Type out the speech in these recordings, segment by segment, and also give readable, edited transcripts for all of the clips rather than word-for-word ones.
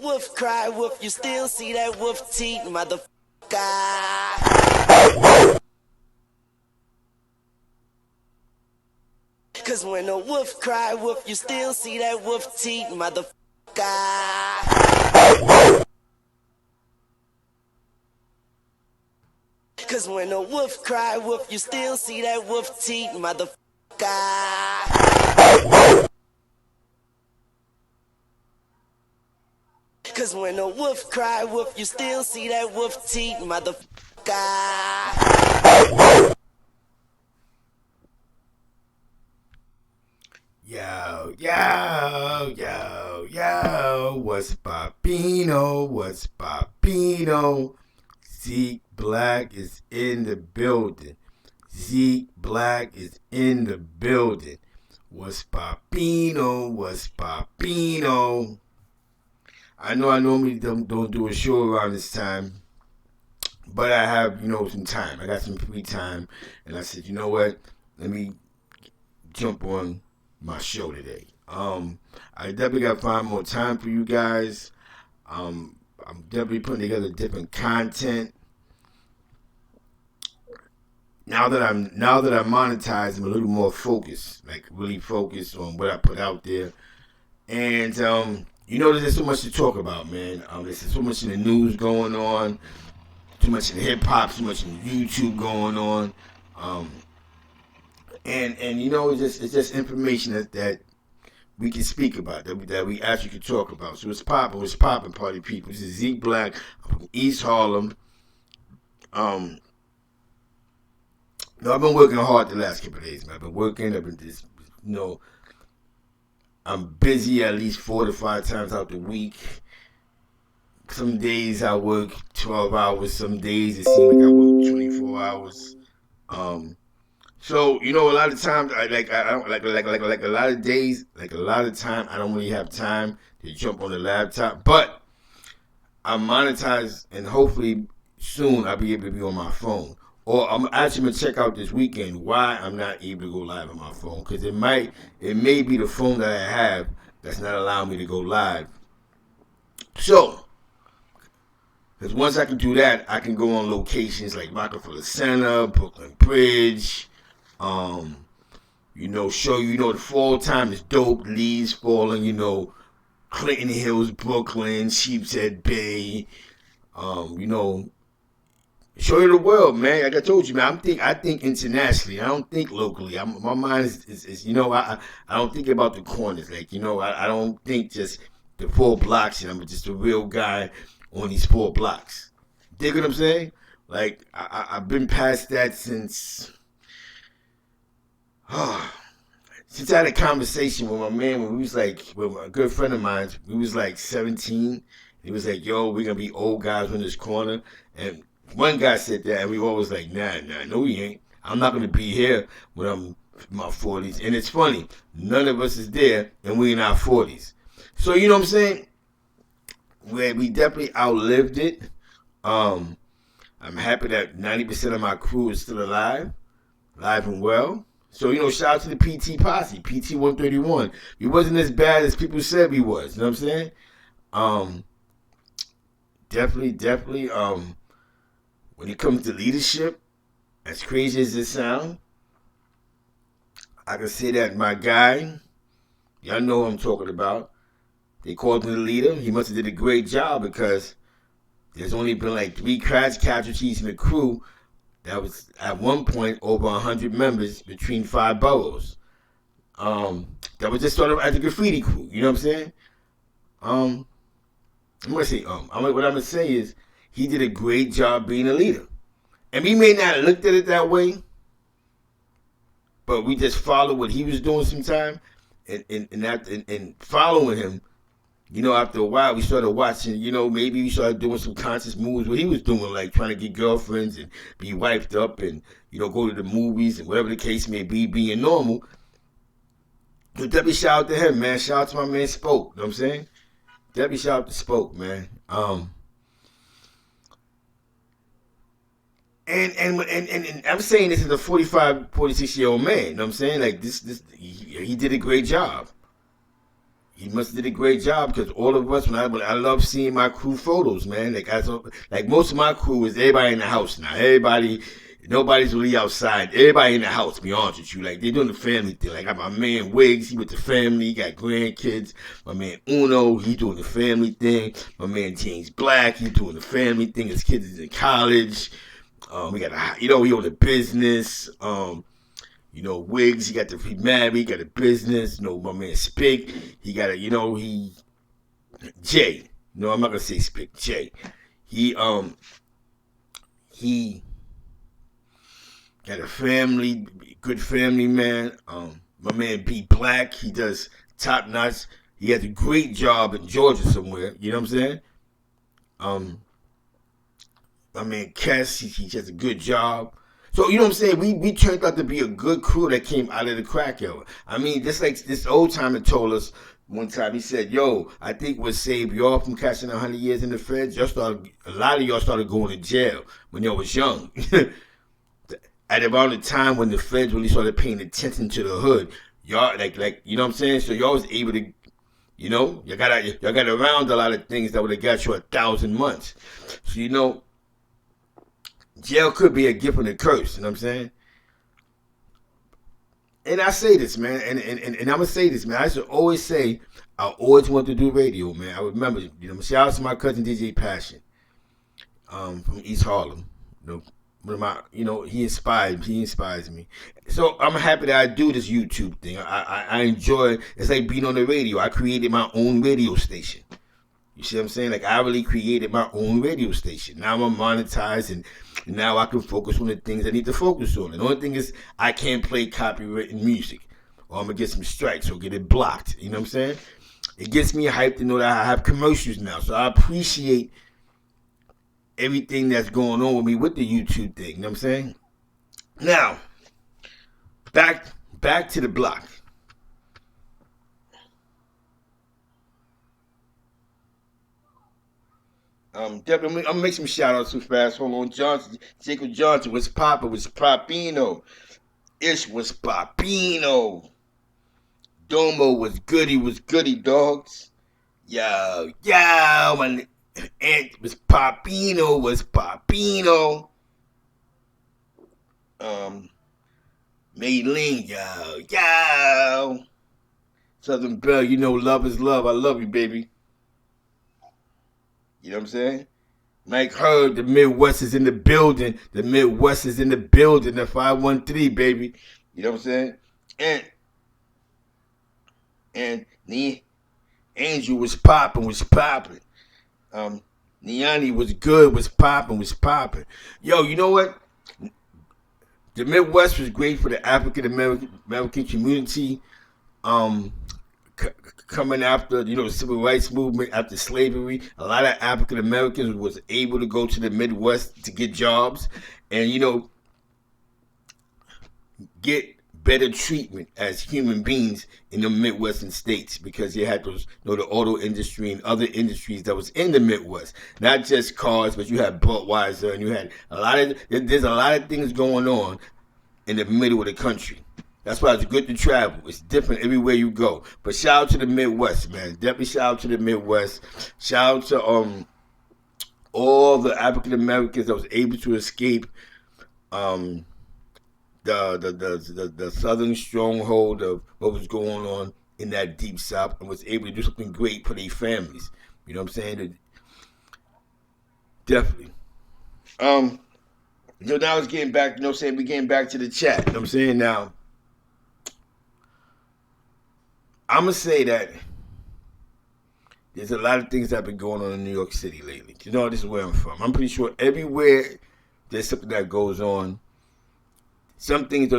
Wolf cry, wolf, you still see that wolf teeth, motherfucker. Cause when a wolf cry, wolf, you still see that wolf teeth, motherfucker. Cause when a wolf cry, wolf, you still see that wolf teeth, motherfucker. Cause when a wolf cry, wolf, you still see that wolf teeth, motherfucker. Yo, what's Bobino? What's Bobino? ZekeBlack is in the building. ZekeBlack is in the building. What's Bobino? What's Bobino? I know I normally don't do a show around this time, but I have, some time. I got some free time, and I said, you know what? Let me jump on my show today. I definitely got to find more time for you guys. I'm definitely putting together different content. Now that I'm monetized, I'm a little more focused, like really focused on what I put out there. And there's so much to talk about, man. There's so much in the news going on, too much in hip hop, too much in YouTube going on. And it's just information that we can speak about, that we actually can talk about. So it's popping, party people. This is ZekeBlack. I'm from East Harlem. I've been working hard the last couple of days, man. I've been just, I'm busy at least 4 to 5 times out the week. Some days I work 12 hours. Some days it seems like I work 24 hours. So a lot of times, I don't like a lot of days, like a lot of time, I don't really have time to jump on the laptop. But I'm monetized, and hopefully soon I'll be able to be on my phone. Or I'm actually gonna check out this weekend why I'm not able to go live on my phone, because it may be the phone that I have that's not allowing me to go live. So, because once I can do that, I can go on locations like Rockefeller Center, Brooklyn Bridge. Show the fall time is dope. Leaves falling. Clinton Hills, Brooklyn, Sheepshead Bay. Show you the world, man. Like I told you, man. I think internationally. I don't think locally. My mind is I don't think about the corners. Like, I don't think just the 4 blocks. I'm just a real guy on these 4 blocks. Dig what I'm saying? Like, I've been past that since I had a conversation with my man when we was like, with a good friend of mine. We was like 17. He was like, yo, we're going to be old guys in this corner. And one guy said that, and we always like, nah, no, we ain't. I'm not going to be here when I'm in my 40s. And it's funny, none of us is there, and we in our 40s. So, you know what I'm saying? We definitely outlived it. I'm happy that 90% of my crew is still alive and well. So, shout out to the PT Posse, PT 131. We wasn't as bad as people said we was. You know what I'm saying? Definitely, when it comes to leadership, as crazy as it sounds, I can say that my guy, y'all know who I'm talking about, they called him the leader. He must have did a great job, because there's only been like 3 crash casualties in the crew. That was at one point over 100 members between 5 boroughs. That was just sort of as a graffiti crew. You know what I'm saying? I'm gonna say what I'm gonna say is he did a great job being a leader, and we may not have looked at it that way, but we just followed what he was doing sometime, and following him. After a while, we started watching, maybe we started doing some conscious moves, what he was doing, like trying to get girlfriends and be wiped up and, go to the movies and whatever the case may be, being normal. So definitely shout out to him, man. Shout out to my man Spoke. You know what I'm saying? Definitely shout out to Spoke, man. And I'm saying this is a 45, 46-year-old man. You know what I'm saying? Like, he did a great job. he must have did a great job because all of us, when I love seeing my crew photos, man. Like most of my crew is everybody in the house now. Nobody's really outside. Everybody in the house, to be honest with you. Like, they're doing the family thing. Like, I got my man Wiggs, he with the family. He got grandkids. My man Uno, he doing the family thing. My man ZekeBlack, he doing the family thing. His kids is in college. We got he own a business. Wiggs, he married, he got a business. My man Spick, he got Jay. No, I'm not gonna say Spick, Jay. He got a family, good family, man. My man B Black, he does top notch. He has a great job in Georgia somewhere. You know what I'm saying? My man Kess, he has a good job. So, you know what I'm saying? We turned out to be a good crew that came out of the crack era. I mean, just like this old timer told us one time, he said, yo, I think what saved y'all from catching 100 years in the feds, a lot of y'all started going to jail when y'all was young. At around the time when the feds really started paying attention to the hood, y'all like you know what I'm saying? So y'all was able to, y'all got around a lot of things that would have got you 1,000 months. So jail could be a gift and a curse. You know what I'm saying? And I say this, man, and I'm gonna say this, man. I should always say I always wanted to do radio, man. I remember, shout out to my cousin DJ Passion, from East Harlem. One of my, he inspires me. So I'm happy that I do this YouTube thing. I enjoy. It's like being on the radio. I created my own radio station. You see what I'm saying? Like, I really created my own radio station. Now I'm monetized, and now I can focus on the things I need to focus on. And the only thing is, I can't play copywritten music, or I'm gonna get some strikes or get it blocked. You know what I'm saying? It gets me hyped to know that I have commercials now. So I appreciate everything that's going on with me with the YouTube thing. You know what I'm saying? Now, back to the block. Definitely, I'm gonna make some shout outs too fast. Hold on, Jacob Johnson, was Papa, was Papino. Ish was Papino. Domo was goody, dogs. Yo, my aunt was Papino, Maylene, yo. Southern Belle, love is love. I love you, baby. You know what I'm saying? Mike Heard, the Midwest is in the building. The 513, baby. You know what I'm saying? And the Angel was popping. Niani was good, was popping. Yo, you know what? The Midwest was great for the African American community. Coming after, the civil rights movement, after slavery, a lot of African Americans was able to go to the Midwest to get jobs and, get better treatment as human beings in the Midwestern states, because you had those, the auto industry and other industries that was in the Midwest. Not just cars, but you had Budweiser, and you had there's a lot of things going on in the middle of the country. That's why it's good to travel. It's different everywhere you go. But shout out to the Midwest, man. Definitely shout out to the Midwest. Shout out to all the African Americans that was able to escape the southern stronghold of what was going on in that deep south, and was able to do something great for their families. You know what I'm saying? Definitely. Now it's getting back, we're getting back to the chat. You know what I'm saying? Now, I'm going to say that there's a lot of things that have been going on in New York City lately. This is where I'm from. I'm pretty sure everywhere there's something that goes on. Some things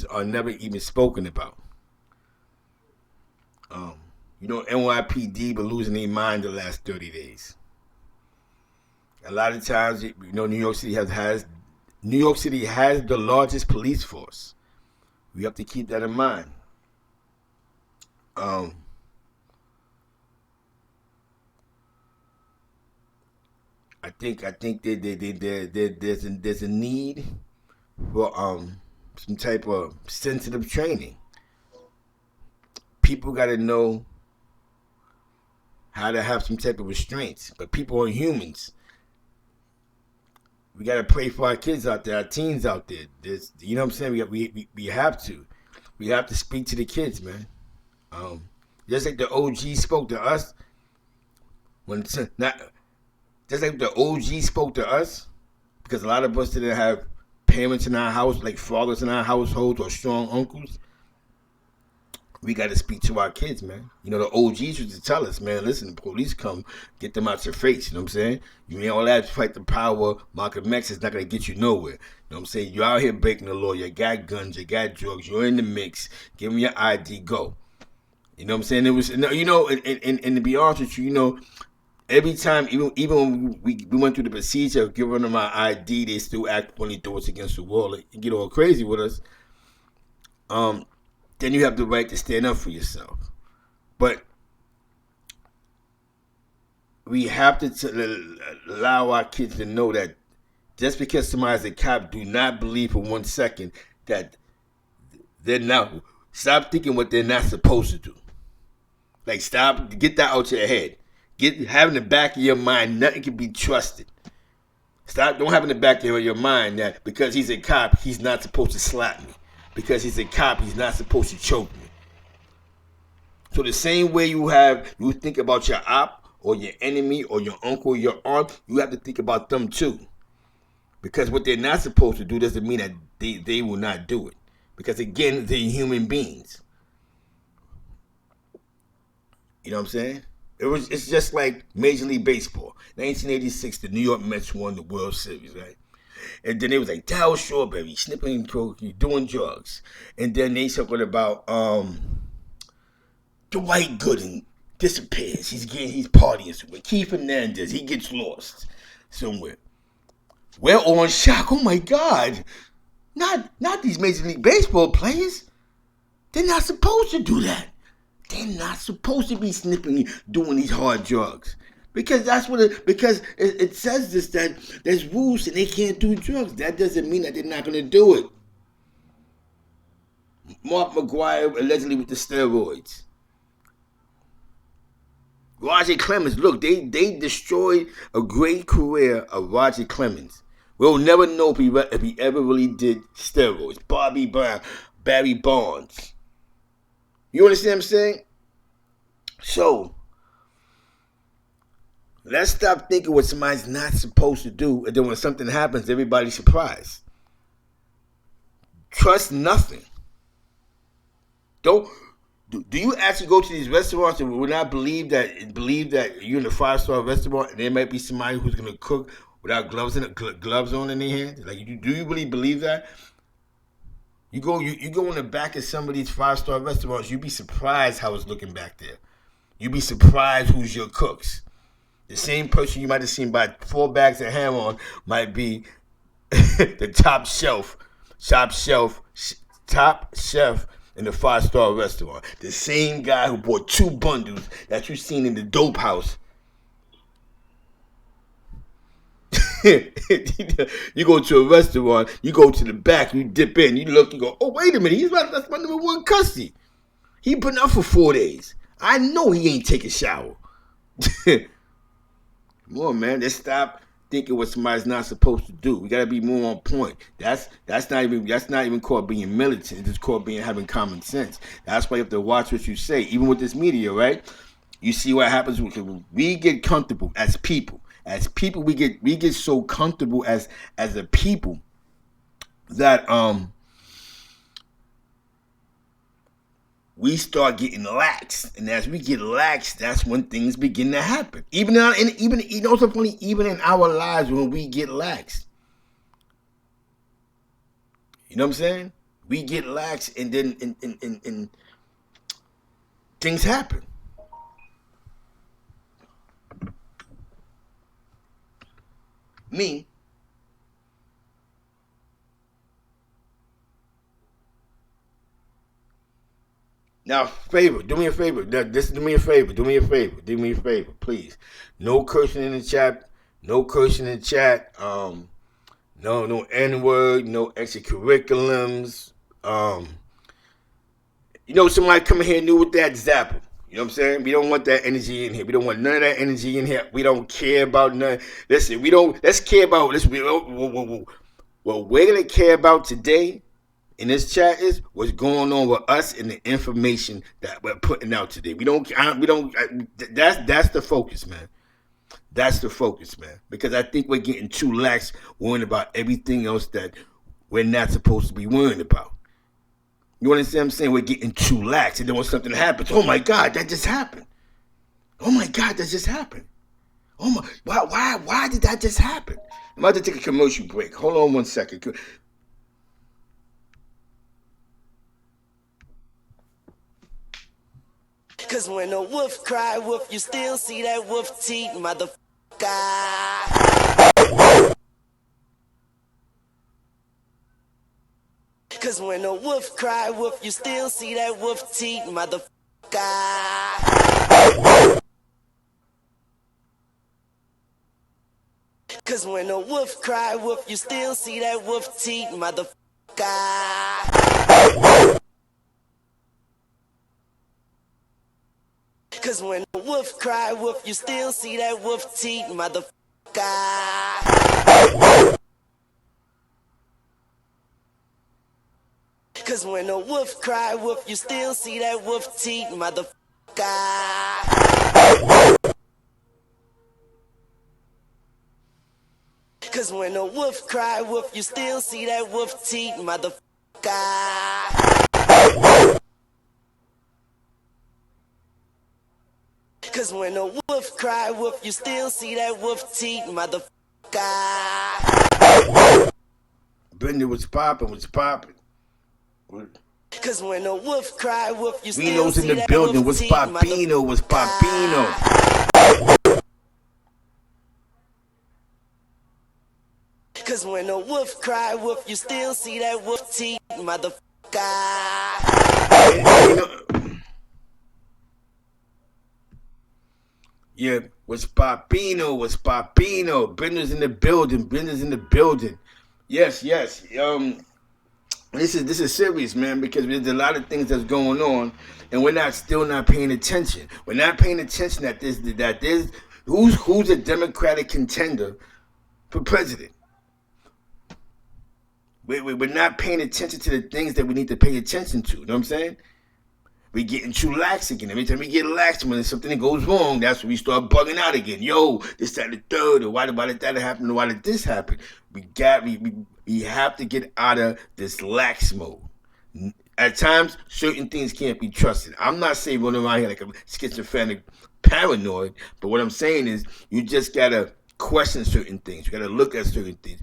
are never even spoken about. NYPD been losing their mind the last 30 days. A lot of times, New York City has the largest police force. We have to keep that in mind. I think there's a need for some type of sensitive training. people got to know how to have some type of restraints. But people are humans. We got to pray for our kids out there, our teens out there. You know what I'm saying? We have to. We have to speak to the kids, man. Just like the OG spoke to us. Just like the OG spoke to us. Because a lot of us didn't have parents in our house, like fathers in our households or strong uncles. We got to speak to our kids, man. You know, the OGs used to tell us, man, listen, the police come, get them out your face. You know what I'm saying? You ain't all that fight the power. Malcolm X is not going to get you nowhere. You know what I'm saying? You're out here breaking the law. You got guns. You got drugs. You're in the mix. Give them your ID. Go. You know what I'm saying? It was, you know, and to be honest with you, you know, every time, even when we went through the procedure of giving them our ID, they still act funny, throw us against the wall, like, get all crazy with us. Then you have the right to stand up for yourself. But we have to allow our kids to know that just because somebody's a cop, do not believe for 1 second that they're not. Stop thinking what they're not supposed to do. Like, stop, get that out your head. Have in the back of your mind, nothing can be trusted. Don't have in the back of your mind that because he's a cop, he's not supposed to slap me. Because he's a cop, he's not supposed to choke me. So the same way you think about your op or your enemy or your uncle or your aunt, you have to think about them too. Because what they're not supposed to do doesn't mean that they will not do it. Because again, they're human beings. You know what I'm saying? It's just like Major League Baseball. 1986, the New York Mets won the World Series, right? And then it was like Darryl Strawberry sniffing coke, doing drugs. And then they talking about Dwight Gooden disappears. He's partying somewhere. Keith Hernandez, he gets lost somewhere. We're all in shock. Oh my God. Not these Major League Baseball players. They're not supposed to do that. They're not supposed to be sniffing, doing these hard drugs. Because it says this, that there's rules and they can't do drugs. That doesn't mean that they're not going to do it. Mark McGuire allegedly with the steroids. Roger Clemens, look, they destroyed a great career of Roger Clemens. We'll never know if he ever really did steroids. Bobby Brown, Barry Bonds. You understand what I'm saying? So, let's stop thinking what somebody's not supposed to do, and then when something happens, everybody's surprised. Trust nothing. Do you actually go to these restaurants and will not believe that you're in a 5-star restaurant and there might be somebody who's gonna cook without gloves on in their hands? Like, do you really believe that? You go in the back of some of these 5-star restaurants, you'd be surprised how it's looking back there. You'd be surprised who's your cooks. The same person you might have seen buy 4 bags of ham on might be the top chef in the 5-star restaurant. The same guy who bought 2 bundles that you seen in the dope house. You go to a restaurant, you go to the back, you dip in, you look, you go, oh, wait a minute, that's my number 1 cussy. He been up for 4 days. I know he ain't take a shower. Come on, man. Let's stop thinking what somebody's not supposed to do. We gotta be more on point. That's not even called being militant. It's called having common sense. That's why you have to watch what you say, even with this media, right? You see what happens when we get comfortable as people. As people, we get so comfortable as a people that we start getting lax, and as we get lax, that's when things begin to happen. Even in our lives, when we get lax, you know what I'm saying? We get lax, and then and things happen. Me. Now, do me a favor, please. No cursing in the chat. No N-word, no extracurriculums. You know, somebody come in here new with that zapper. You know what I'm saying? We don't want that energy in here. We don't want none of that energy in here. We don't care about none. Listen, we don't. Let's care about this. What we're gonna care about today in this chat is what's going on with us and the information that we're putting out today. We don't. We don't. That's the focus, man. That's the focus, man. Because I think we're getting too lax worrying about everything else that we're not supposed to be worrying about. You understand what I'm saying? We're getting too lax. And then when something happens, oh my God, that just happened. Oh my God, that just happened. Oh my, why did that just happen? I'm about to take a commercial break. Hold on one second. Cause when a wolf cry wolf, you still see that wolf teeth, motherfucker. Cause when a wolf cry wolf, you still see that wolf teeth, motherfucker. Cause when a wolf cry wolf, you still see that wolf teeth, motherfucker. Cause when a wolf cry wolf, you still see that wolf teeth, motherfucker. Cause when a wolf cry wolf, you still see that wolf teeth, motherfucker. Cause when a wolf cry wolf, you still see that wolf teeth, motherfucker. Cause when a wolf cry wolf, you still see that wolf teeth, motherfucker. Brenda was popping. Cause when a wolf cry wolf, you still Reno's in see the that building. wolf Was teeth, Papino? Was Papino? Cause when a wolf cry wolf, you still see that wolf teeth, motherfucker. You know, yeah, was Papino? Was Papino? Brenda's in the building. Brenda's in the building. Yes. This is serious, man, because there's a lot of things that's going on, and we're still not paying attention. We're not paying attention that there's who's a Democratic contender for president. We're not paying attention to the things that we need to pay attention to. You know what I'm saying? We're getting too lax again. Every time we get lax, when something goes wrong, that's when we start bugging out again. Yo, this, that, the third, or why did that happen, or why did this happen? We have to get out of this lax mode. At times, certain things can't be trusted. I'm not saying running around here like a schizophrenic paranoid, but what I'm saying is you just gotta question certain things. You gotta look at certain things.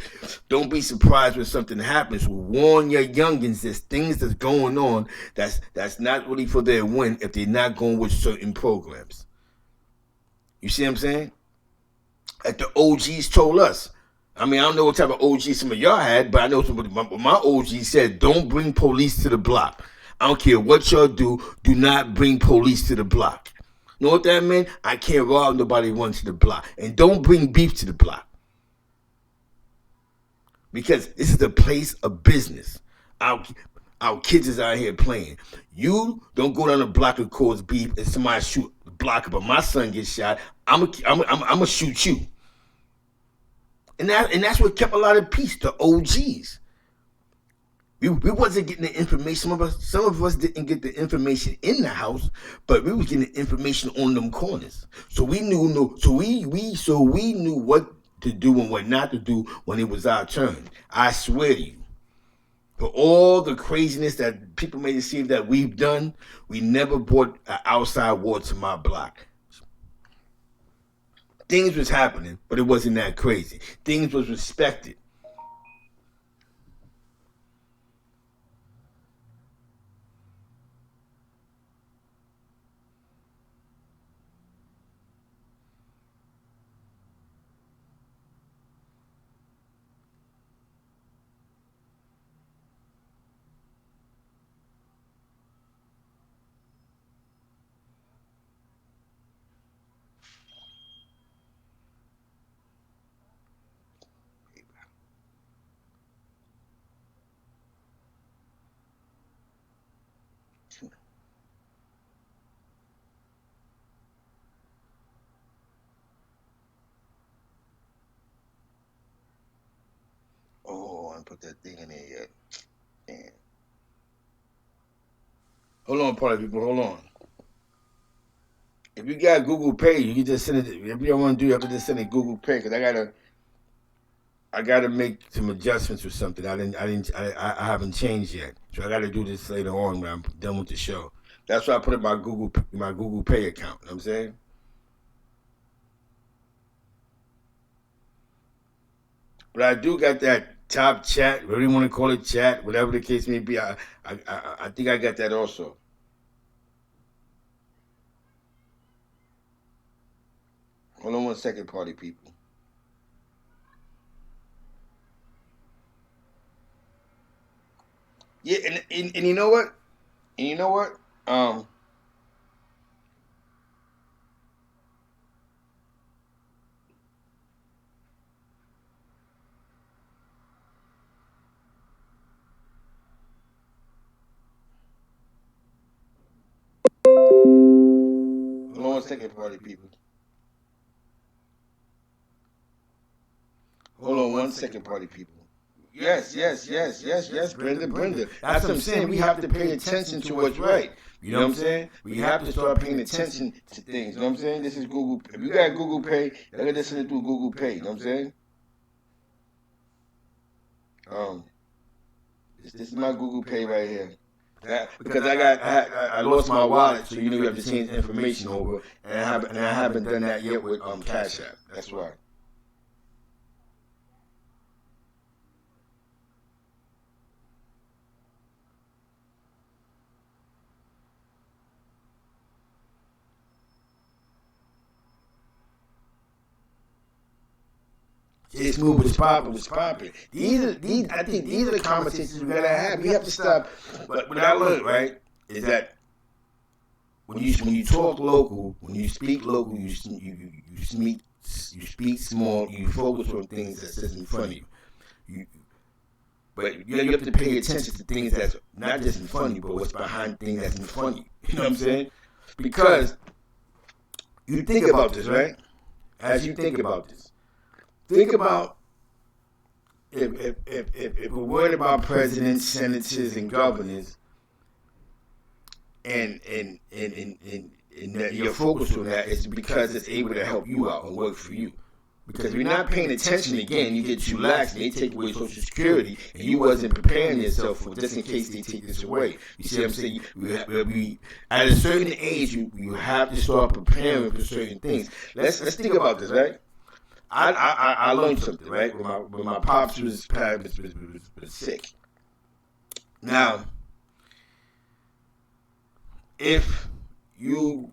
Don't be surprised when something happens. Warn your youngins. There's things that's going on that's not really for their win if they're not going with certain programs. You see what I'm saying? Like the OGs told us. I mean, I don't know what type of OG some of y'all had, but I know my OG said, don't bring police to the block. I don't care what y'all do not bring police to the block. You know what that meant? I can't rob nobody once to the block. And don't bring beef to the block. Because this is a place of business. Our kids is out here playing. You don't go down the block and cause beef and somebody shoot the block, but my son gets shot. I'm gonna shoot you. And that's what kept a lot of peace, the OGs. We wasn't getting the information. Some of us didn't get the information in the house, but we was getting the information on them corners. So we knew we knew what to do and what not to do when it was our turn. I swear to you. For all the craziness that people may see that we've done, we never brought an outside war to my block. Things was happening, but it wasn't that crazy. Things was respected. put that thing in there yet. Damn. Hold on, party people. Hold on. If you got Google Pay, you can just send it. If you don't want to do it, you have to just send it Google Pay because I gotta make some adjustments or something. I haven't changed yet, so I gotta do this later on when I'm done with the show. That's why I put it in my Google Pay account. You know what I'm saying? But I do got that top chat, whatever you want to call it, chat, whatever the case may be. I think I got that also. Hold on 1 second, party people. Yeah, and you know what? And you know what? Hold on 1 second, party people. Hold on 1 second, party people. Yes, Brenda. That's what I'm saying. We have to pay attention to what's right. You know what I'm saying? We have to start paying attention to things. You know what I'm saying? This is Google. If you got Google Pay, you gotta listen to through Google Pay. You know what I'm saying? This is my Google Pay right here. Because I lost my wallet, so you have to change information over, and I haven't done that yet with Cash App. That's why. It's moving, it's popping. I think these are the conversations we gotta have. We have to stop. But what I learned, right, is that when you talk local, when you speak local, you speak small, you focus on things that's just in front of you. But you have to pay attention to things that's not just in front of you, but what's behind things that's in front of you. You know what I'm saying? Because you think about this, right? As you think about this. Think about if we're worried about presidents, senators, and governors, and that your focus on that is because it's able to help you out and work for you. Because if you're not paying attention again, you get too lax and they take away Social Security, and you wasn't preparing yourself for just in case they take this away. You see what I'm saying? At a certain age, you have to start preparing for certain things. Let's think about this, right? I learned something, right? When my pops was sick. Now, if you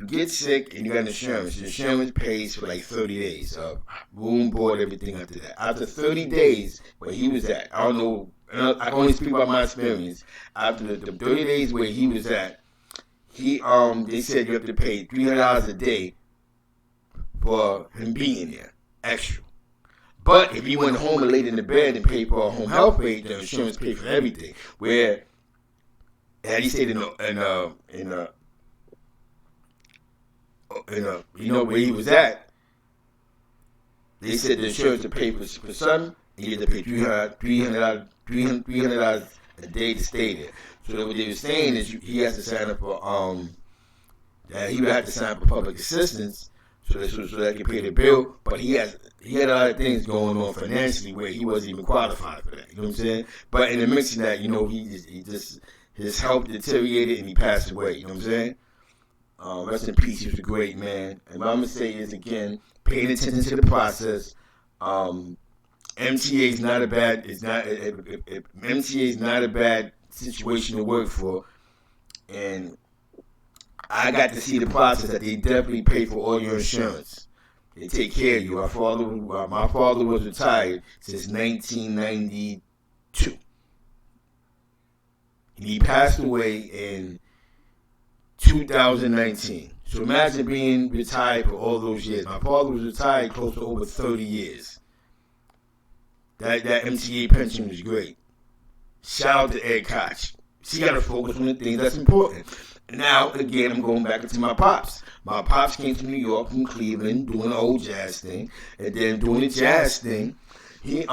get sick and you got insurance, the insurance pays for like 30 days of room, board, everything after that. After 30 days, where he was at, I don't know, I can only speak about my experience. After the 30 days where he was at, they said you have to pay $300 a day for him being there, extra. But if he went home and laid in the bed and paid for a home health aid, the insurance paid for everything. Where had he stayed in where he was at, they said the insurance would pay for something, and you had to pay $300 a day to stay there. So what they were saying is he has to sign up for that he would have to sign up for public assistance. So that he can pay the bill, but he had a lot of things going on financially where he wasn't even qualified for that. You know what I'm saying? But in the mix of that, his health deteriorated and he passed away. You know what I'm saying? Rest in peace. He was a great man. And what I'm gonna say is again, paying attention to the process. MTA is not a bad. MTA is not a bad situation to work for, and I got to see the process that they definitely pay for all your insurance. They take care of you. My father was retired since 1992. And he passed away in 2019. So imagine being retired for all those years. My father was retired close to over 30 years. That MTA pension was great. Shout out to Ed Koch. She got to focus on the things that's important. Now, again, I'm going back into my pops. My pops came to New York from Cleveland doing the old jazz thing. And then doing the jazz thing, he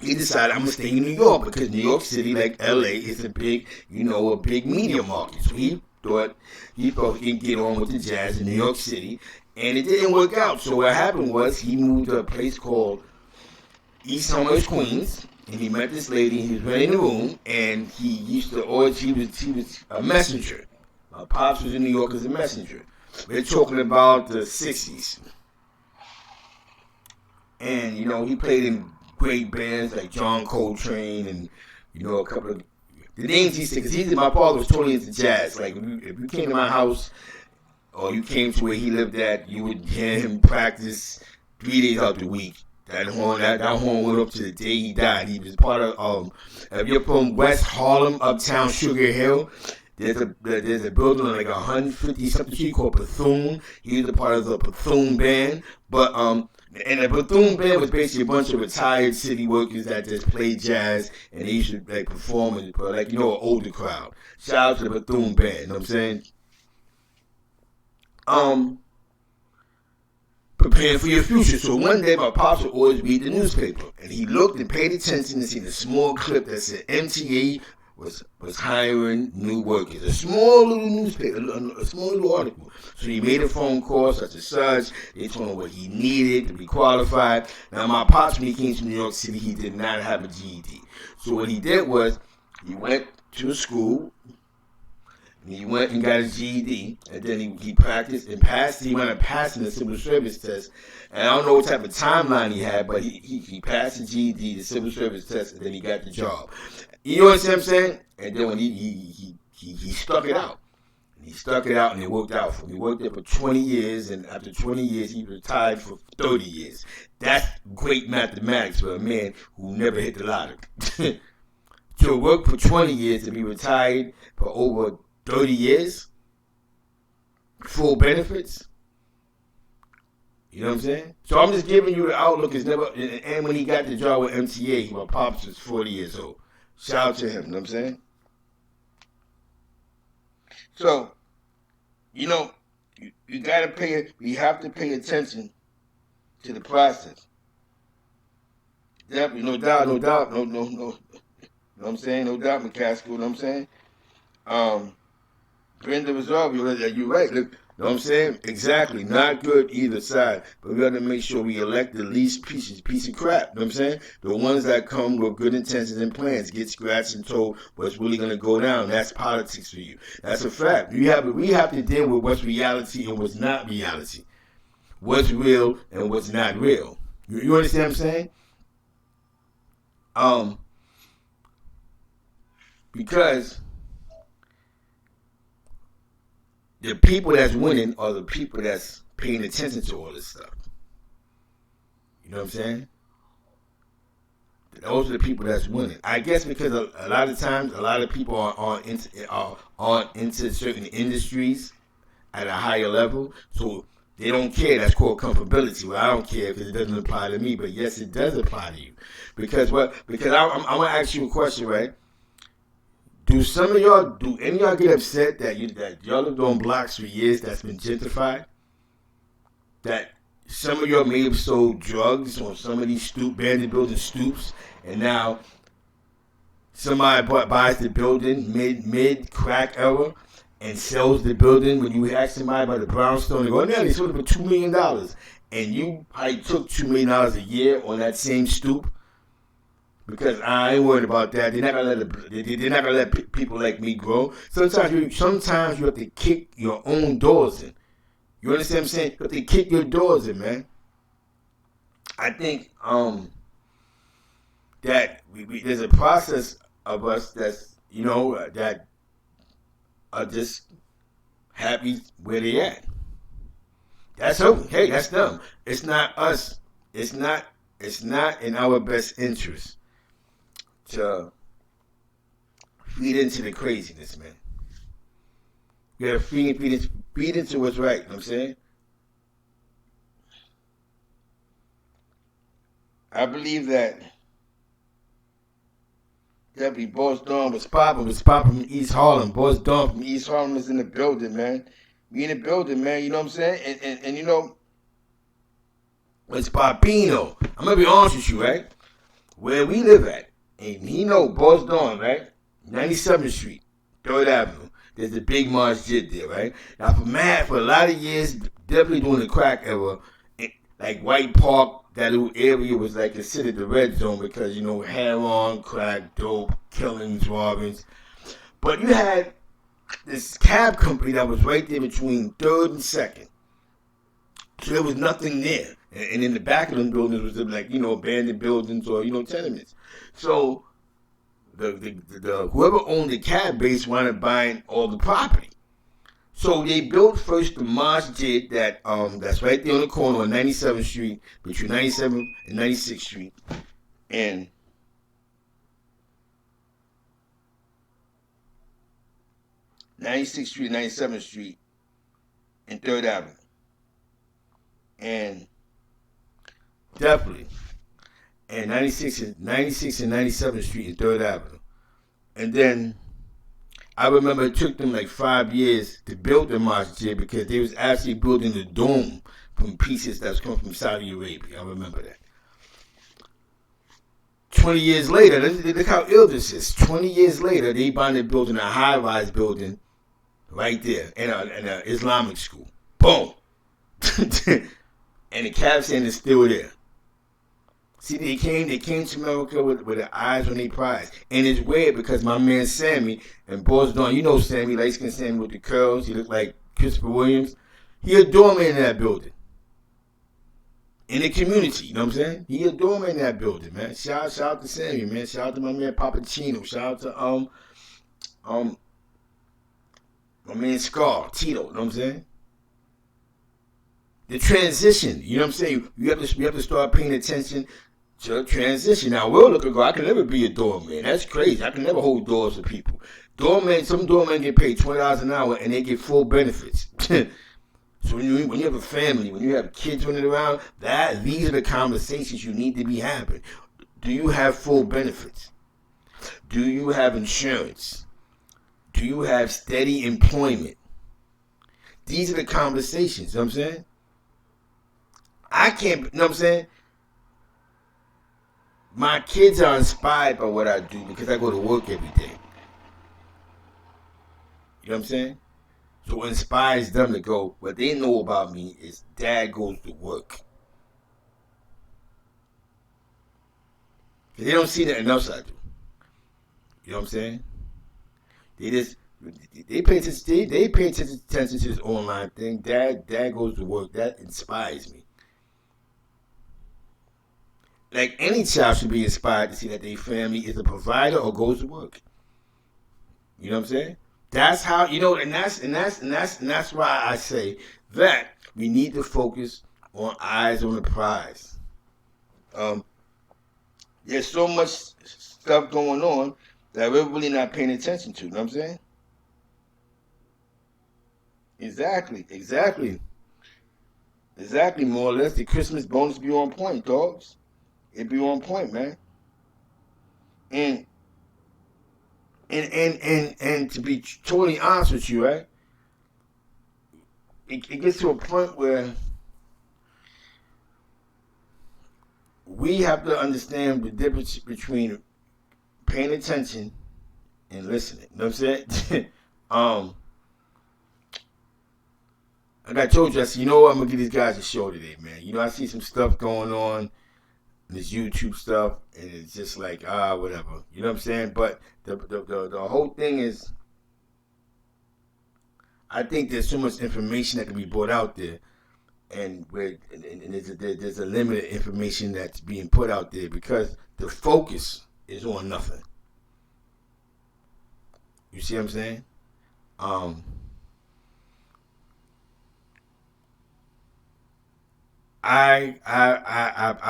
he decided I'm gonna stay in New York because New York City, like LA, is a big, a big media market. So he thought he can get on with the Jazz in New York City, and it didn't work out. So what happened was he moved to a place called East Somers, Queens, and he met this lady. He was renting a room, and he used to always he was a messenger. My pops was in New York as a messenger. We're talking about the '60s, and he played in great bands like John Coltrane and a couple of the names he said, because my father was totally into jazz. Like if you came to my house or you came to where he lived at, you would hear him practice 3 days out the week. That horn went up to the day he died. He was part of if you're from West Harlem, uptown Sugar Hill, there's a building on like 150 something street called Bethune. He was a part of the Bethune band, but and the Bethune band was basically a bunch of retired city workers that just played jazz, and they used to like perform for like an older crowd. Shout out to the Bethune band, you know what I'm saying? Preparing for your future. So one day my pops would always read the newspaper, and he looked and paid attention and seen a small clip that said MTA was hiring new workers. A small little newspaper, a small little article. So he made a phone call, such and such. They told him what he needed to be qualified. Now my pops, when he came to New York City, he did not have a GED. So what he did was he went to a school. He went and got his GED, and then he practiced and passed. He wound up passing the civil service test. And I don't know what type of timeline he had, but he passed the GED, the civil service test, and then he got the job. You know what I'm saying? And then when he stuck it out. He stuck it out, and it worked out for him. He worked there for 20 years, and after 20 years, he retired for 30 years. That's great mathematics for a man who never hit the lottery. To work for 20 years and be retired for over 30 years, full benefits. You know what I'm saying? So I'm just giving you the outlook. And when he got the job with MTA, my pops was 40 years old. Shout out to him, you know what I'm saying? So, you gotta we have to pay attention to the process. Definitely, no doubt. You know what I'm saying? No doubt, McCaskill, you know what I'm saying? Brenda Resolve, you're right. Look, you know what I'm saying? Exactly. Not good either side. But we got to make sure we elect the least piece of crap. You know what I'm saying? The ones that come with good intentions and plans get scratched and told what's really going to go down. That's politics for you. That's a fact. We have to deal with what's reality and what's not reality. What's real and what's not real. You understand what I'm saying? Because the people that's winning are the people that's paying attention to all this stuff. You know what I'm saying? Those are the people that's winning. I guess because a lot of times, a lot of people aren't into certain industries at a higher level, so they don't care. That's called comfortability. Well, I don't care because it doesn't apply to me, but yes, it does apply to you. Because I'm gonna ask you a question, right? Do any of y'all get upset that y'all lived on blocks for years that's been gentrified? That some of y'all may have sold drugs on some of these bandit building stoops, and now somebody buys the building mid crack era and sells the building. When you ask somebody about the brownstone, they go, "Yeah, they sold it for $2 million," and you probably took $2 million a year on that same stoop. Because I ain't worried about that. They're not gonna let people like me grow. Sometimes you have to kick your own doors in. You understand what I'm saying? You have to kick your doors in, man. I think that there's a process of us that's that are just happy where they at. That's okay. Hey, that's them. It's not us. It's not in our best interest to feed into the craziness, man. You gotta feed into what's right, you know what I'm saying? I believe that Deputy Boss Dawn was popping from East Harlem. Boss Dawn from East Harlem is in the building, man. We in the building, man, you know what I'm saying? And it's Papino. I'm gonna be honest with you, right? where we live at, and he know Boss Dawn, right? 97th Street, 3rd Avenue. There's a big masjid there, right? Now, for a lot of years, definitely during the crack era, like White Park, that little area was like considered the red zone because, heroin, crack, dope, killings, robbings. But you had this cab company that was right there between 3rd and 2nd. So there was nothing there. And in the back of them buildings was like, abandoned buildings or, tenements. So the whoever owned the cab base wanted buying all the property. So they built first the masjid that's right there on the corner on 97th Street, between 97th and 96th Street. And 96th Street, 97th Street, and 3rd Avenue. And definitely. And 96 and 97th Street and 3rd Avenue. And then I remember it took them like 5 years to build the masjid because they was actually building the dome from pieces that's come from Saudi Arabia. I remember that. 20 years later, look how ill this is. 20 years later, they bonded building a high-rise building right there in an Islamic school. Boom. And the cab stand is still there. See, they came to America with their eyes on their prize. And it's weird because my man Sammy and Boss Dawn, Sammy, light-skinned Sammy with the curls, he looked like Christopher Williams. He a doorman in that building. In the community, you know what I'm saying? He a doorman in that building, man. Shout out to Sammy, man. Shout out to my man Papacino. Shout out to my man Scar, Tito, you know what I'm saying? The transition, you know what I'm saying? You have to start paying attention to the transition. Now, we'll look and go, I can never be a doorman. That's crazy. I can never hold doors for people. Some doormen get paid $20 an hour and they get full benefits. So when you have a family, when you have kids running around, these are the conversations you need to be having. Do you have full benefits? Do you have insurance? Do you have steady employment? These are the conversations, you know what I'm saying? I can't, you know what I'm saying? My kids are inspired by what I do because I go to work every day. You know what I'm saying? So it inspires them to go, what they know about me is dad goes to work. They don't see nothing else I do. You know what I'm saying? They pay attention to this online thing. Dad goes to work. That inspires me. Like any child should be inspired to see that their family is a provider or goes to work. You know what I'm saying? That's how, and that's why I say that we need to focus on eyes on the prize. There's so much stuff going on that we're really not paying attention to. You know what I'm saying? Exactly. More or less, the Christmas bonus be on point, dogs. It be on point, man. And to be totally honest with you, right? It gets to a point where we have to understand the difference between paying attention and listening. You know what I'm saying? Like I told you, I said, what? I'm going to give these guys a show today, man. I see some stuff going on, this YouTube stuff, and it's just like, whatever. You know what I'm saying? But the whole thing is, I think there's so much information that can be brought out there, and there's a limited information that's being put out there because the focus is on nothing. You see what I'm saying? I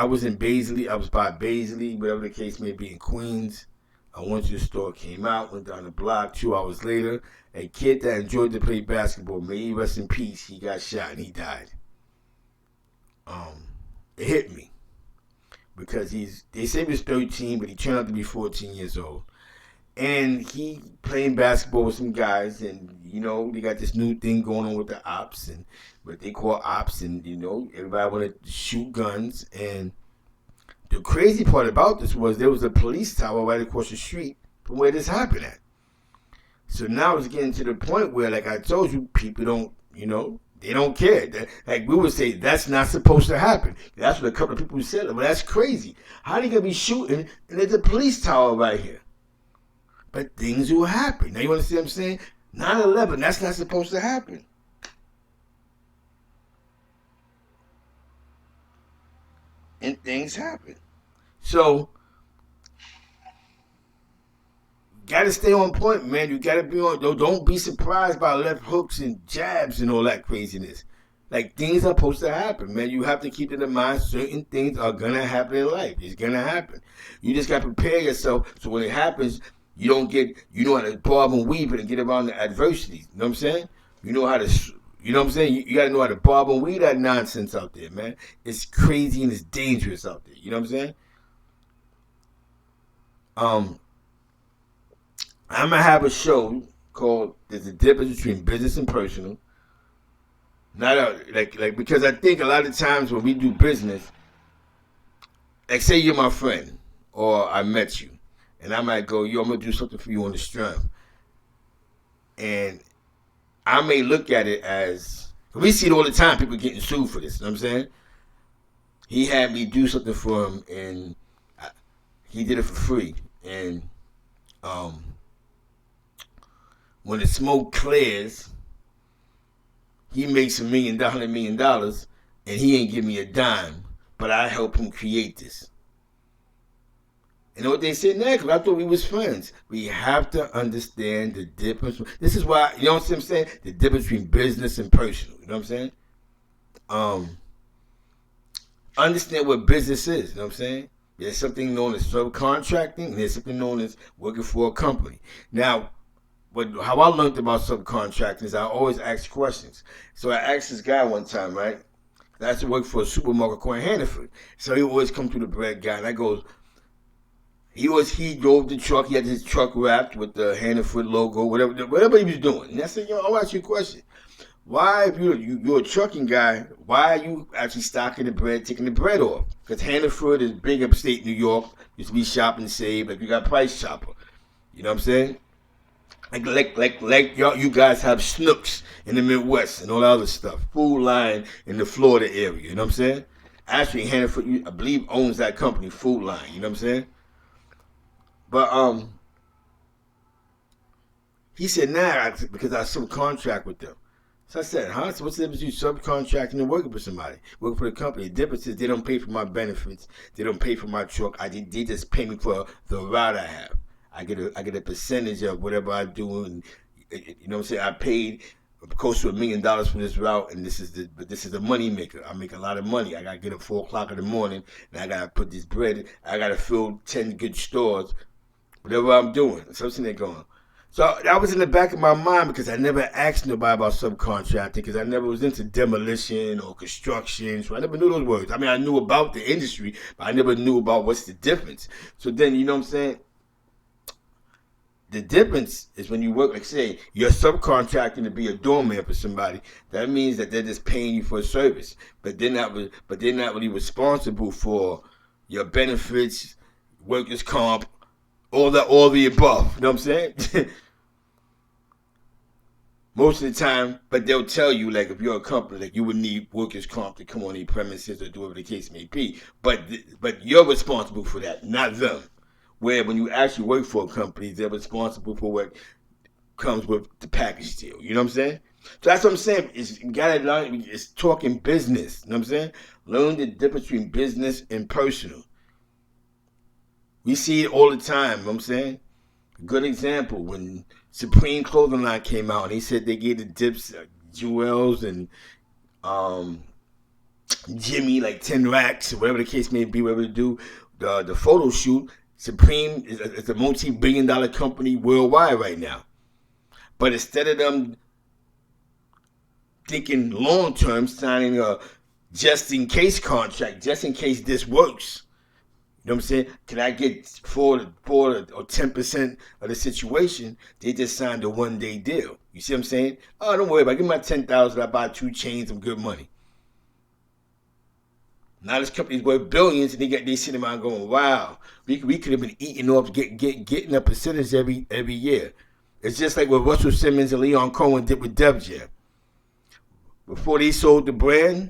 was in Baisley. I was by Baisley, whatever the case may be, in Queens. I went to the store, came out, went down the block. 2 hours later, a kid that enjoyed to play basketball, may he rest in peace, he got shot and he died. It hit me because they say he was 13, but he turned out to be 14 years old. And he playing basketball with some guys, and they got this new thing going on with the ops and what they call ops, and everybody want to shoot guns. And The crazy part about this was there was a police tower right across the street from where this happened at. So now it's getting to the point where, like I told you, people don't, they don't care. Like we would say, that's not supposed to happen. That's what a couple of people said. Well, that's crazy. How are they going to be shooting and there's a police tower right here? But things will happen. Now you understand what I'm saying? 9/11, that's not supposed to happen. And things happen. So, gotta stay on point, man. You gotta be on. Don't be surprised by left hooks and jabs and all that craziness. Like, things are supposed to happen, man. You have to keep in mind certain things are gonna happen in life. It's gonna happen. You just gotta prepare yourself so when it happens, you don't get, you know how to bob and weave it and get around the adversities. You know what I'm saying? You know how to, you know what I'm saying? You gotta know how to bob and weave that nonsense out there, man. It's crazy and it's dangerous out there. You know what I'm saying? I'm gonna have a show called "There's a Difference Between Business and Personal." Like because I think a lot of times when we do business, like say you're my friend or I met you, and I might go, "Yo, I'm gonna do something for you on the strength," and I may look at it as we see it all the time. People getting sued for this. You know what I'm saying? He had me do something for him, and he did it for free, and when the smoke clears, he makes $1 million, and he ain't give me a dime, but I helped him create this. You know what they said next? I thought we was friends. We have to understand the difference. This is why, you know what I'm saying? The difference between business and personal. You know what I'm saying? Understand what business is. You know what I'm saying? There's something known as subcontracting, and there's something known as working for a company. Now, how I learned about subcontracting is I always ask questions. So I asked this guy one time, right? I used to work for a supermarket called Hannaford. So he always come to the bread guy, and I goes, he drove the truck. He had his truck wrapped with the Hannaford logo, whatever he was doing. And I said, I'll ask you a question. Why, if you're a trucking guy, why are you actually stocking the bread, taking the bread off? Because Hannaford is big upstate New York. Used to be Shop and Save. Like you got Price Chopper. You know what I'm saying? Like y'all, you guys have Snooks in the Midwest and all that other stuff. Food Line in the Florida area. You know what I'm saying? Actually, Hannaford, I believe, owns that company, Food Line. You know what I'm saying? But he said, because I subcontract with them. So I said, so what's the difference between subcontracting and working for somebody? Working for the company. The difference is they don't pay for my benefits. They don't pay for my truck. They just pay me for the route I have. I get a percentage of whatever I do, and you know what I'm saying. I paid close to $1 million for this route, and this is the money maker. I make a lot of money. I gotta get up 4:00 in the morning, and I gotta put this bread. I gotta fill 10 good stores, whatever I'm doing. So I'm sitting there going. So that was in the back of my mind because I never asked nobody about subcontracting because I never was into demolition or construction. So I never knew those words. I mean, I knew about the industry, but I never knew about what's the difference. So then, you know what I'm saying? The difference is when you work, like say, you're subcontracting to be a doorman for somebody. That means that they're just paying you for a service, but they're not really responsible for your benefits, workers' comp, all the above. You know what I'm saying? Most of the time, but they'll tell you, like, if you're a company, like, you would need workers' comp to come on their premises or do whatever the case may be. But you're responsible for that, not them. Where when you actually work for a company, they're responsible for what comes with the package deal. You know what I'm saying? So that's what I'm saying. You gotta learn. It's talking business. You know what I'm saying? Learn the difference between business and personal. We see it all the time. You know what I'm saying? A good example, when Supreme Clothing Line came out, and they said they gave the Dips, Jewels, and Jimmy like 10 racks, or whatever the case may be, whatever they do, the photo shoot. Supreme is a multi-billion-dollar company worldwide right now. But instead of them thinking long-term, signing a just-in-case contract, just in case this works, you know what I'm saying? Can I get 4 or 10% of the situation? They just signed a one-day deal. You see what I'm saying? Oh, don't worry about it. Give me my $10,000. I buy 2 chains, some good money. Now this company's worth billions, and they sitting around going, "Wow, we could have been eating off getting a percentage every year." It's just like what Russell Simmons and Leon Cohen did with Def Jam. Before they sold the brand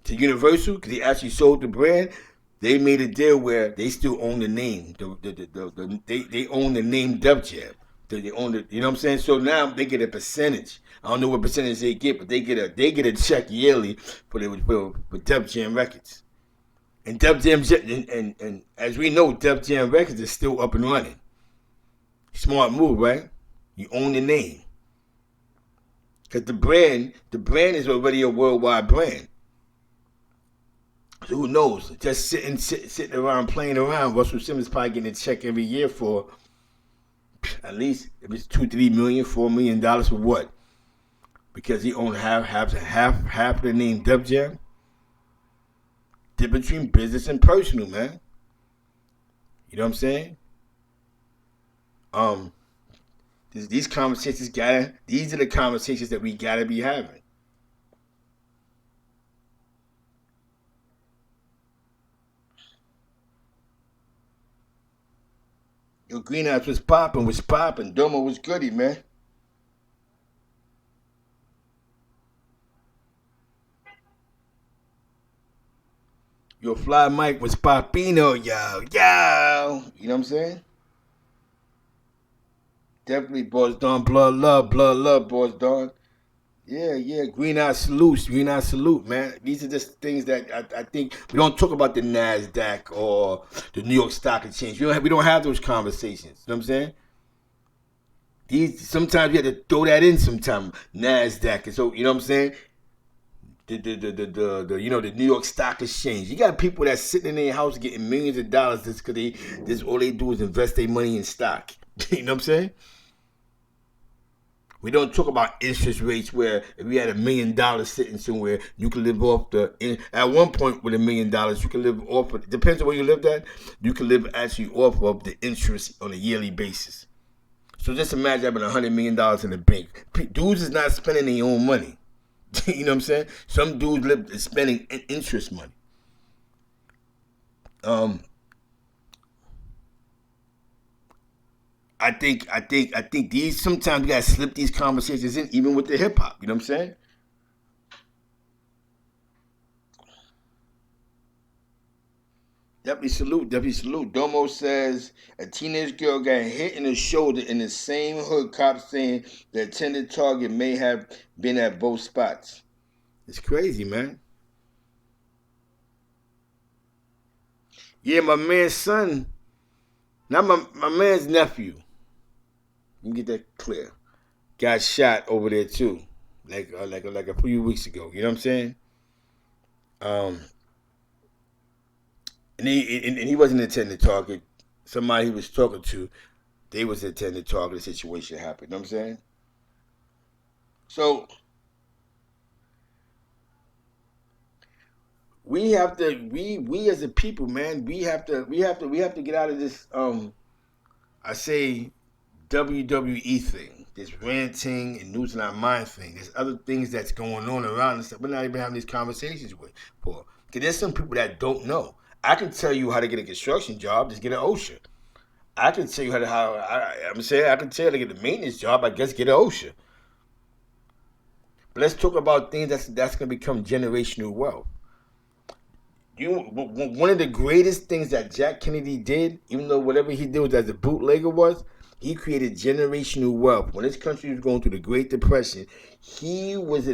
to Universal, because they actually sold the brand, they made a deal where they still own the name. They own the name Def Jam. They own it. You know what I'm saying? So now they get a percentage. I don't know what percentage they get, but they get a check yearly for Def Jam Records. And Def Jam and as we know, Def Jam Records is still up and running. Smart move, right? You own the name. Because the brand is already a worldwide brand. So who knows? Just sitting around playing around. Russell Simmons probably getting a check every year for at least if it's $2-3 million, $4 million for what? Because he owns half the name Def Jam. Difference between business and personal, man. You know what I'm saying? These conversations these are the conversations that we gotta be having. Your greenhouse was popping. Domo was goody, man. Your fly Mike was poppino, yo. You know what I'm saying? Definitely, Boss Don. Blood love, Boss Don. Yeah. Greenhouse salute, man. These are just things that I think we don't talk about the NASDAQ or the New York Stock Exchange. We don't have those conversations. You know what I'm saying? Sometimes you have to throw that in sometime. NASDAQ. And so, you know what I'm saying? The New York Stock Exchange. You got people that's sitting in their house getting millions of dollars just because all they do is invest their money in stock. You know what I'm saying? We don't talk about interest rates where if you had $1 million sitting somewhere, you can live off at one point with $1 million, you can live off, it depends on where you lived at, you can live actually off of the interest on a yearly basis. So just imagine having $100 million in the bank. Dudes is not spending their own money. You know what I'm saying? Some dudes live spending interest money. I think these sometimes you gotta slip these conversations in, even with the hip hop. You know what I'm saying? Definitely salute. Domo says a teenage girl got hit in the shoulder in the same hood. Cops saying the intended target may have been at both spots. It's crazy, man. Yeah, my man's son, not my man's nephew. Let me get that clear. Got shot over there too, like a few weeks ago. You know what I'm saying? Um, and he wasn't intending to target somebody he was talking to. They was intending to target. The situation happened. You know what I'm saying? So we have to we as a people, man, we have to get out of this I say WWE thing, this ranting and losing our mind thing. There's other things that's going on around us that we're not even having these conversations with for. Because there's some people that don't know. I can tell you how to get a construction job, just get an OSHA. I can tell you I'm saying I can tell you how to get a maintenance job, I guess get an OSHA. But let's talk about things that's gonna become generational wealth. One of the greatest things that Jack Kennedy did, even though whatever he did was as a bootlegger was, he created generational wealth. When this country was going through the Great Depression, he was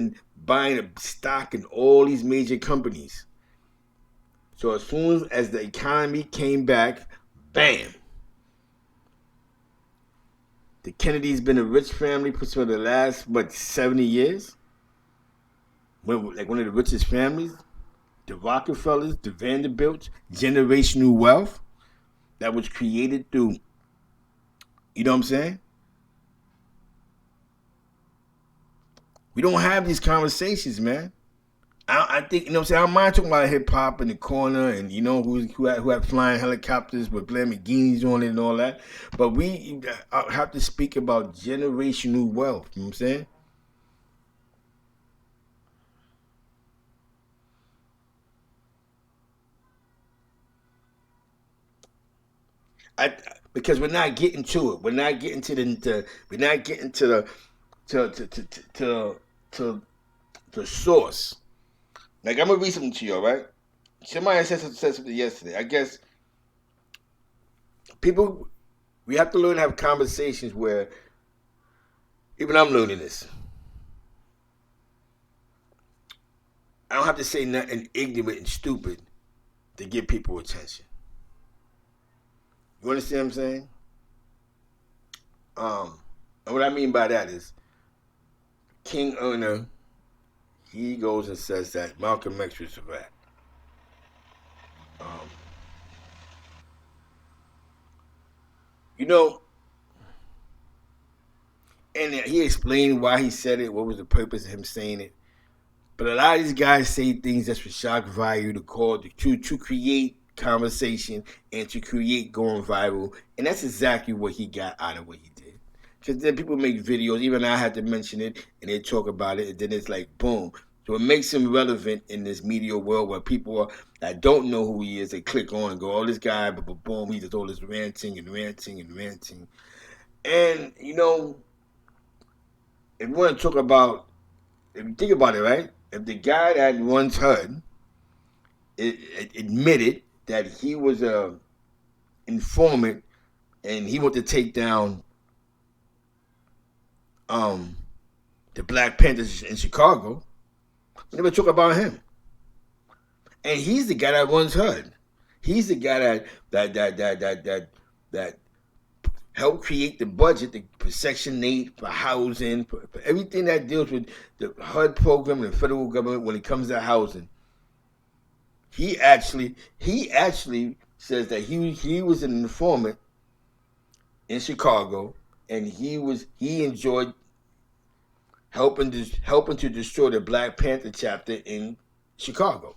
buying a stock in all these major companies. So as soon as the economy came back, bam. The Kennedys been a rich family for the last 70 years. Like one of the richest families. The Rockefellers, the Vanderbilts, generational wealth that was created through, you know what I'm saying? We don't have these conversations, man. I think, you know what I'm saying? I don't mind talking about hip hop in the corner and, you know, who had flying helicopters with Lamborghinis on it and all that. But we have to speak about generational wealth, you know what I'm saying? I because we're not getting to it. We're not getting to we're not getting to the to the source. Like I'm gonna read something to you, all right? Somebody said something yesterday. I guess people we have to learn to have conversations where even I'm learning this. I don't have to say nothing ignorant and stupid to get people attention. You understand what I'm saying? And what I mean by that is King Erner, he goes and says that Malcolm X was a rat. Um, you know, and he explained why he said it, what was the purpose of him saying it. But a lot of these guys say things that's for shock value to create conversation and to create going viral. And that's exactly what he got out of what he did. Because then people make videos, even I had to mention it, and they talk about it, and then it's like, boom. So it makes him relevant in this media world where people that don't know who he is, they click on and go, oh, this guy, but boom, he just all this ranting and ranting and ranting. And, if you want to talk about, if you think about it, right? If the guy that once heard admitted that he was a informant and he wanted to take down the Black Panthers in Chicago, we never talk about him. And he's the guy that once heard. He's the guy that helped create the budget for Section 8, for housing, for everything that deals with the HUD program and the federal government when it comes to housing. He actually says that he was an informant in Chicago, and he enjoyed helping to destroy the Black Panther chapter in Chicago.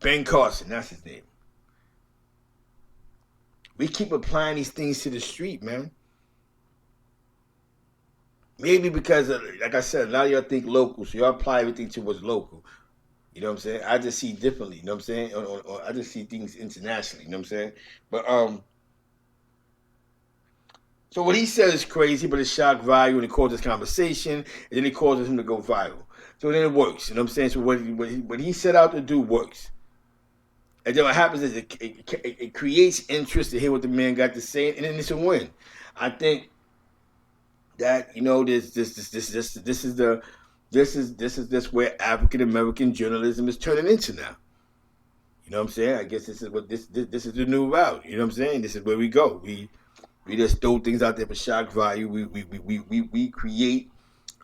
Ben Carson, that's his name. We keep applying these things to the street, man. Maybe because, like I said, a lot of y'all think local, so y'all apply everything to what's local. You know what I'm saying? I just see differently. You know what I'm saying? Or I just see things internationally. You know what I'm saying? But so what he said is crazy, but it's shock value, and it causes conversation, and then it causes him to go viral. So then it works. You know what I'm saying? So what he set out to do works. And then what happens is it creates interest to hear what the man got to say, and then it's a win. I think that this is where African American journalism is turning into now. You know what I'm saying? I guess this is what this is the new route. You know what I'm saying? This is where we go. We just throw things out there for shock value. We create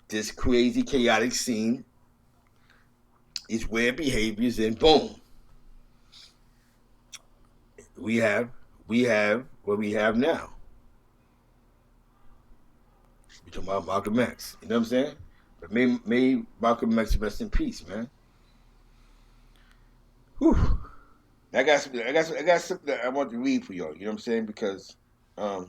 this crazy chaotic scene, these weird behaviors, and boom. We have what we have now. We're talking about Malcolm X. You know what I'm saying? But may Malcolm X rest in peace, man. Whew. I got something that I want to read for y'all. You know what I'm saying? Because hold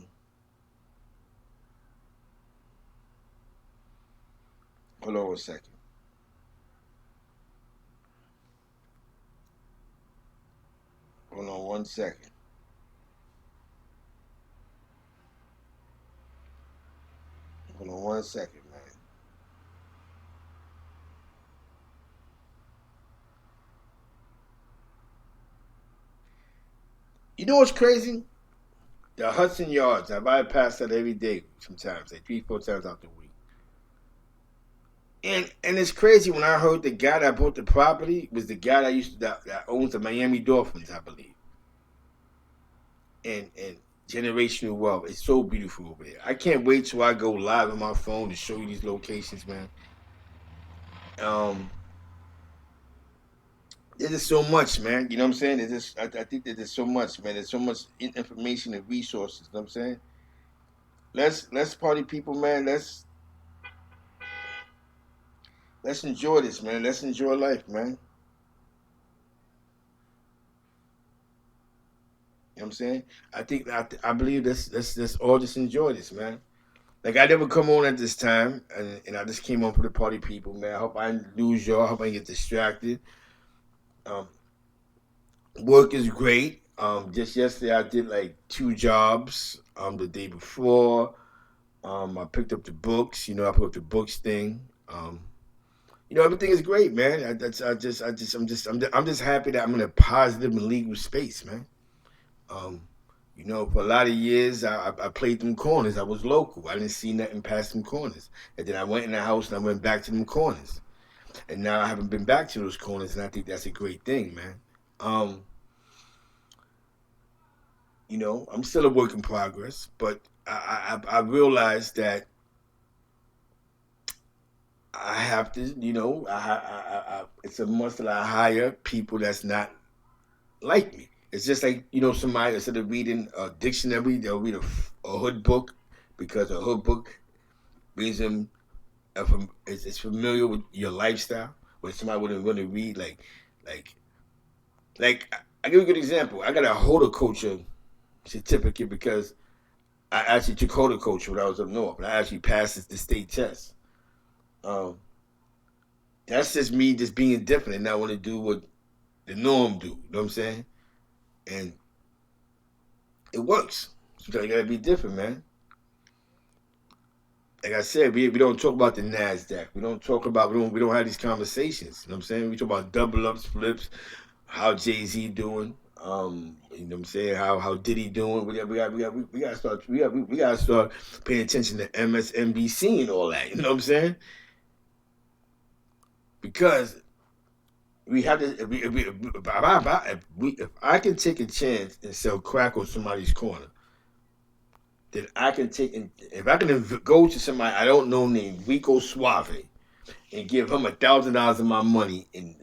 on a second. Hold on 1 second. Hold on 1 second, man. You know what's crazy? The Hudson Yards. I bypass that every day sometimes, like 3-4 times out the week. And it's crazy when I heard the guy that bought the property was the guy that owns the Miami Dolphins, I believe. And generational wealth. It's so beautiful over there. I can't wait till I go live on my phone to show you these locations, man. There's just so much, man. You know what I'm saying? I think that there's so much, man. There's so much information and resources. You know what I'm saying? Let's party people, man. Let's enjoy this, man. Let's enjoy life, man. You know what I'm saying? I believe let's all just enjoy this, man. Like I never come on at this time, and I just came on for the party people, man. I hope I didn't lose y'all. I hope I didn't get distracted. Um, Work is great. Just yesterday I did like 2 jobs. The day before, I picked up the books. I put up the books thing. Everything is great, man. I'm just happy that I'm in a positive and legal space, man. Um, for a lot of years, I played them corners. I was local. I didn't see nothing past them corners. And then I went in the house and I went back to them corners. And now I haven't been back to those corners, and I think that's a great thing, man. Um, I'm still a work in progress, but I realized that I have to, it's a must that I hire people that's not like me. It's just like, somebody instead of reading a dictionary, they'll read a hood book because a hood book brings them, it's familiar with your lifestyle. Where somebody wouldn't want to read like, I give you a good example. I got a horticulture certificate because I actually took horticulture when I was up north, and I actually passed the state test. Um, that's just me just being different and not want to do what the norm do. You know what I'm saying? And it works. Sometimes you gotta be different, man. Like I said, we don't talk about the Nasdaq. We don't have these conversations. You know what I'm saying? We talk about double ups, flips, how Jay-Z doing. You know what I'm saying? How Diddy doing? We gotta start we gotta start paying attention to MSNBC and all that. You know what I'm saying? Because we have to. If I can take a chance and sell crack on somebody's corner, then I can take. If I can go to somebody I don't know named Rico Suave and give him $1,000 of my money, and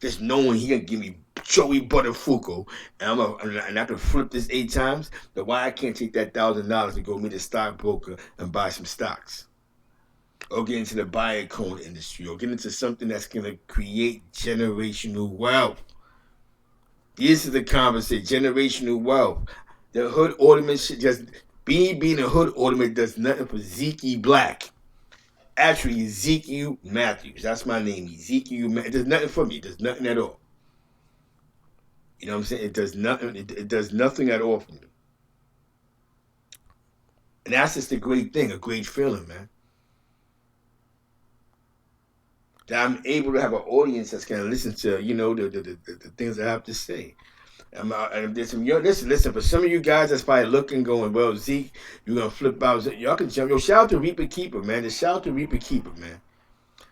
just knowing he gonna give me Joey Buttafuoco, and I can flip this 8 times, then why I can't take that $1,000 and go meet a stockbroker and buy some stocks? Or get into the biocone industry, or get into something that's going to create generational wealth. This is the conversation, generational wealth. The hood ornament should just, being a hood ornament does nothing for ZekeBlack. Actually, Ezekiel Matthews. That's my name, Ezekiel Matthews. It does nothing for me. It does nothing at all. You know what I'm saying? It does nothing. It does nothing at all for me. And that's just a great thing, a great feeling, man. That I'm able to have an audience that's gonna listen to the things I have to say. And if there's some listen, for some of you guys that's probably looking, going, well, Zeke, you're gonna flip out. Y'all can jump. Yo, shout out to Reaper Keeper, man. Shout out to Reaper Keeper, man.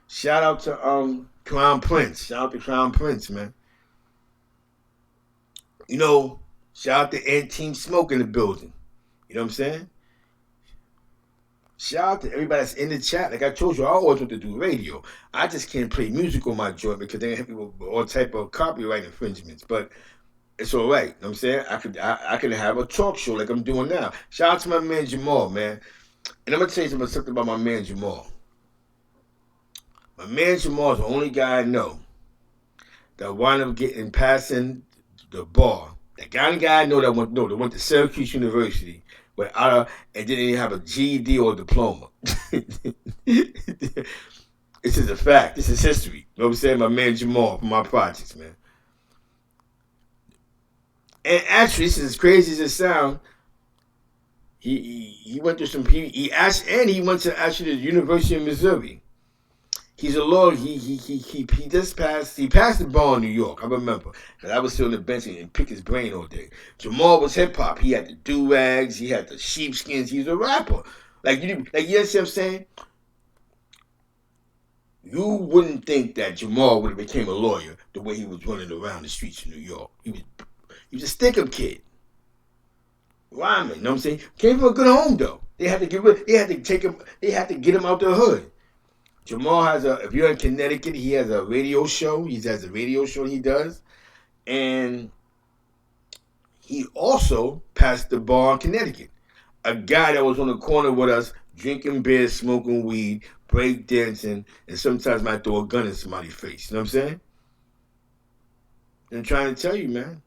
Shout out to Crown Prince. Shout out to Crown Prince, man. Shout out to Ed Team Smoke in the building. You know what I'm saying? Shout out to everybody that's in the chat. Like I told you, I always want to do radio. I just can't play music on my joint because they hit me with all type of copyright infringements. But it's all right. You know what I'm saying? I can have a talk show like I'm doing now. Shout out to my man Jamal, man. And I'm gonna tell you something about my man Jamal. My man Jamal is the only guy I know that wound up passing the bar. The only guy I know that went to Syracuse University and didn't even have a GED or a diploma. This is a fact. This is history. You know what I'm saying? My man Jamal from my projects, man. And actually, this is as crazy as it sounds. He went to he went to actually the University of Missouri. He's a lawyer. He just passed. He passed the bar in New York. I remember, and I was sitting on the bench and pick his brain all day. Jamal was hip hop. He had the do rags. He had the sheepskins. He's a rapper. You know what I'm saying? You wouldn't think that Jamal would have became a lawyer the way he was running around the streets of New York. He was a stick-up kid. Rhyming, you know what I'm saying? Came from a good home though. They had to get him out the hood. Jamal if you're in Connecticut, he has a radio show. He has a radio show he does. And he also passed the bar in Connecticut. A guy that was on the corner with us, drinking beer, smoking weed, break dancing, and sometimes might throw a gun in somebody's face. You know what I'm saying? I'm trying to tell you, man.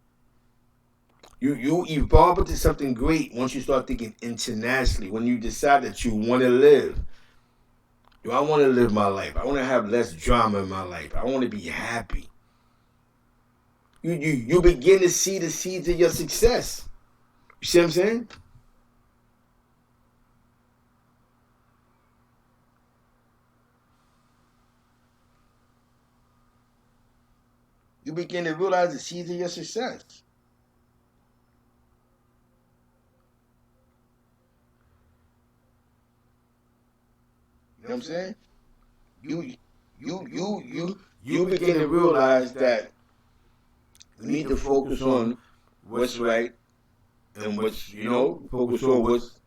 You evolve into something great once you start thinking internationally. When you decide that you want to live. I want to live my life. I want to have less drama in my life. I want to be happy. you begin to see the seeds of your success. You see what I'm saying? You begin to realize the seeds of your success. You know what I'm saying? You begin to realize that you need to focus on what's right and what's, focus on what's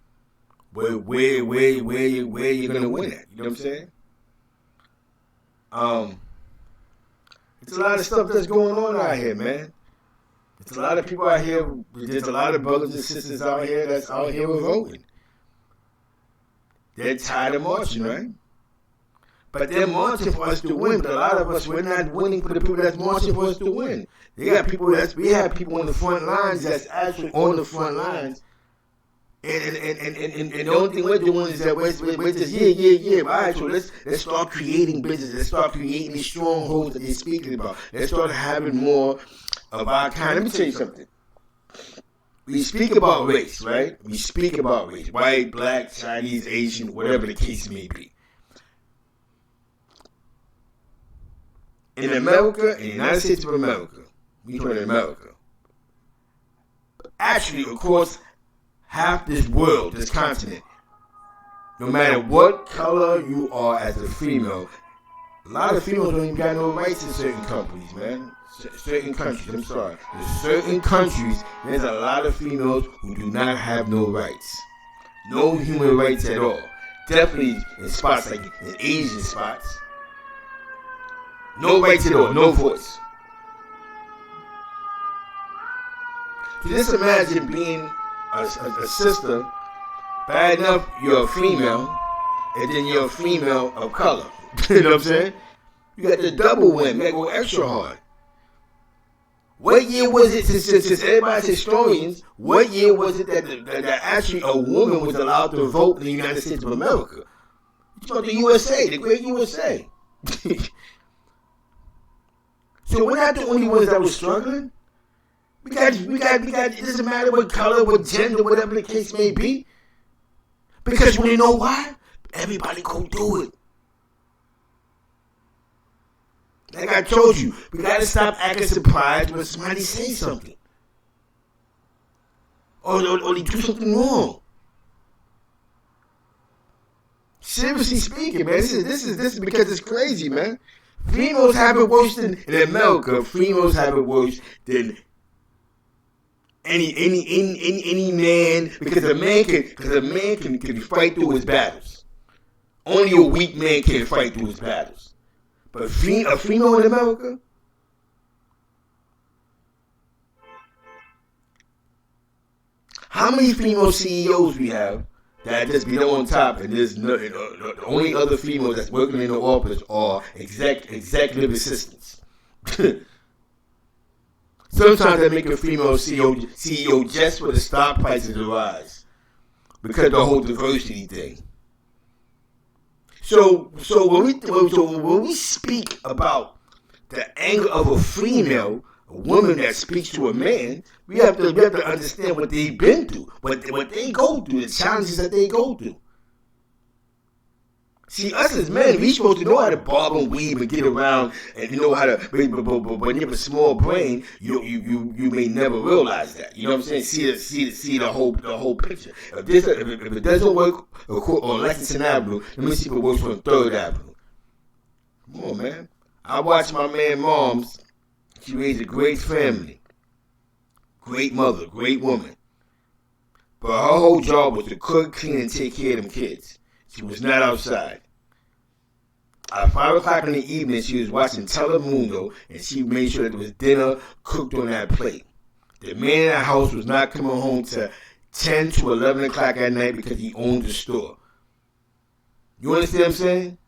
where you're gonna win at. You know what I'm saying? It's a lot of stuff that's going on out here, man. There's a lot of people out here. There's a lot of brothers and sisters out here that's out here voting. They're tired of marching, right? But they're marching for us to win. But a lot of us, we're not winning for the people that's marching for us to win. We have people on the front lines that's actually on the front lines. And the only thing we're doing is that we're just, all right, so let's start creating business. Let's start creating these strongholds that they're speaking about. Let's start having more of our kind. Let me tell you something. We speak about race, right? We speak about race. White, black, Chinese, Asian, whatever the case may be. In America, in the United States of America, we call it America. Actually, across half this world, this continent, no matter what color you are as a female, a lot of females don't even got no rights in certain companies, man. Certain countries, I'm sorry. In certain countries, there's a lot of females who do not have no rights. No human rights at all. Definitely in spots like in Asian spots. No rights at all, no voice. So just imagine being a sister, bad enough you're a female, and then you're a female of color. You know what I'm saying? You got the double win. You got to go extra hard. What year was it, since everybody's historians, what year was it that actually a woman was allowed to vote in the United States of America? You talk about the USA, the great USA. So we're not the only ones that were struggling. We got, it doesn't matter what color, what gender, whatever the case may be. Because you know why? Everybody go do it. Like I told you, we got to stop acting surprised when somebody says something. Or they do something wrong. Seriously speaking, man, this is because it's crazy, man. Females have it worse in America. Females have it worse than any man, because a man can fight through his battles. Only a weak man can fight through his battles. But a female in America, how many female CEOs we have that just be on top, and there's the only other females that's working in the office are executive assistants. Sometimes they make a female CEO just for the stock prices to rise because of the whole diversity thing. So when we speak about the anger of a female, a woman that speaks to a man, we have to understand what they've been through, what they go through, the challenges that they go through. See, us as men, we supposed to know how to bob and weave and get around, and you know how to. But when you have a small brain, you may never realize that. You know what I'm saying? See the whole picture. If it doesn't work on Lexington Avenue, let me see if it works on 3rd Avenue. Come on, man. I watched my man Moms. She raised a great family, great mother, great woman. But her whole job was to cook, clean, and take care of them kids. She was not outside. At 5 o'clock in the evening, she was watching Telemundo, and she made sure that there was dinner cooked on that plate. The man in the house was not coming home till 10 to 11 o'clock at night because he owned the store. You understand what I'm saying?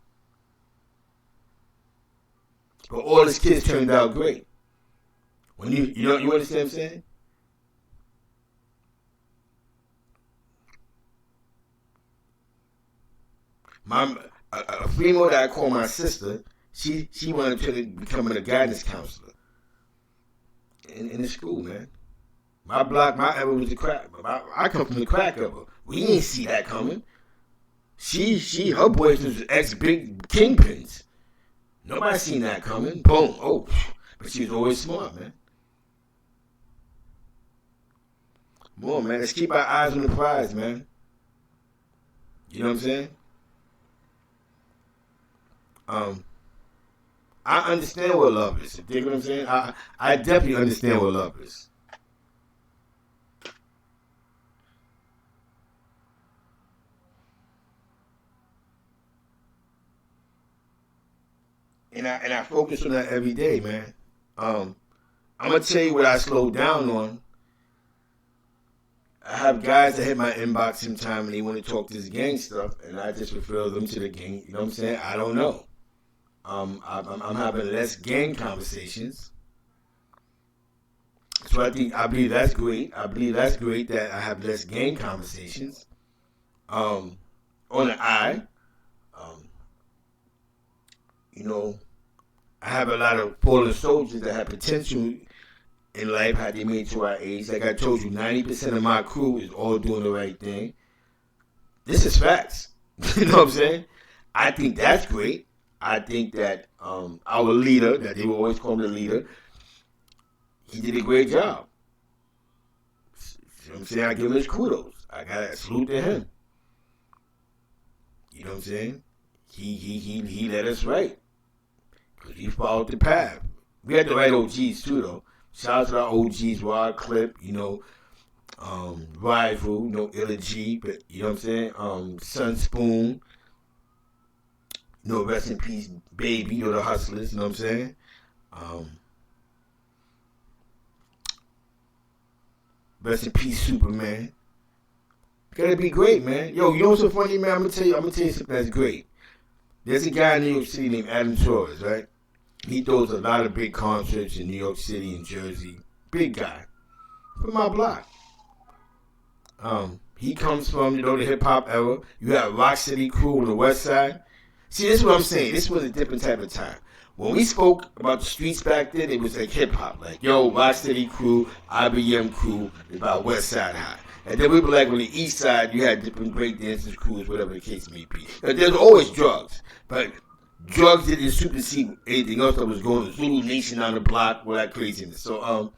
But all his kids turned out great. When you understand what I'm saying? A female that I call my sister, she wanted to become a guidance counselor. in the school, man. My block, my era was the crack. I come from the crack era. We ain't see that coming. Her boys was ex big kingpins. Nobody seen that coming. Boom. Oh, but she was always smart, man. More, man. Let's keep our eyes on the prize, man. You know what I'm saying? Um, I understand what love is. You know what I'm saying? I definitely understand what love is. And I focus on that every day, man. Um, I'm gonna tell you what I slowed down on. I have guys that hit my inbox sometime and they want to talk this gang stuff, and I just refer them to the gang. You know what I'm saying? I don't know. I'm having less gang conversations, so I believe that's great. I believe that's great that I have less gang conversations. Um, on the eye, um, you know, I have a lot of fallen soldiers that have potential in life had they made it to our age. Like I told you, 90% of my crew is all doing the right thing. This is facts. You know what I'm saying? I think that's great. I think that our leader, that they will always call him the leader, he did a great job. You know what I'm saying? I give him his kudos. I got to salute to him. You know what I'm saying? He led us right. Because he followed the path. We had the right OGs too, though. Shout out to our OGs, Rod Clip, Rival, Illa G, but you know what I'm saying? Sun Spoon, rest in peace, Baby, the Hustlers, you know what I'm saying? Um, Rest in peace, Superman. Gotta be great, man. Yo, you know what's so funny, man? I'm gonna tell you something that's great. There's a guy in New York City named Adam Torres, right? He throws a lot of big concerts in New York City and Jersey. Big guy. From my block. He comes from, the hip hop era. You have Rock City Crew on the west side. See, this is what I'm saying. This was a different type of time. When we spoke about the streets back then, it was like hip hop. Like, yo, Rock City Crew, IBM Crew, about West Side High. And then we were like on the east side, you had different break dancers, crews, whatever the case may be. And there's always drugs. But drugs didn't supersede anything else that was going on. Zulu Nation on the block, all that craziness. So,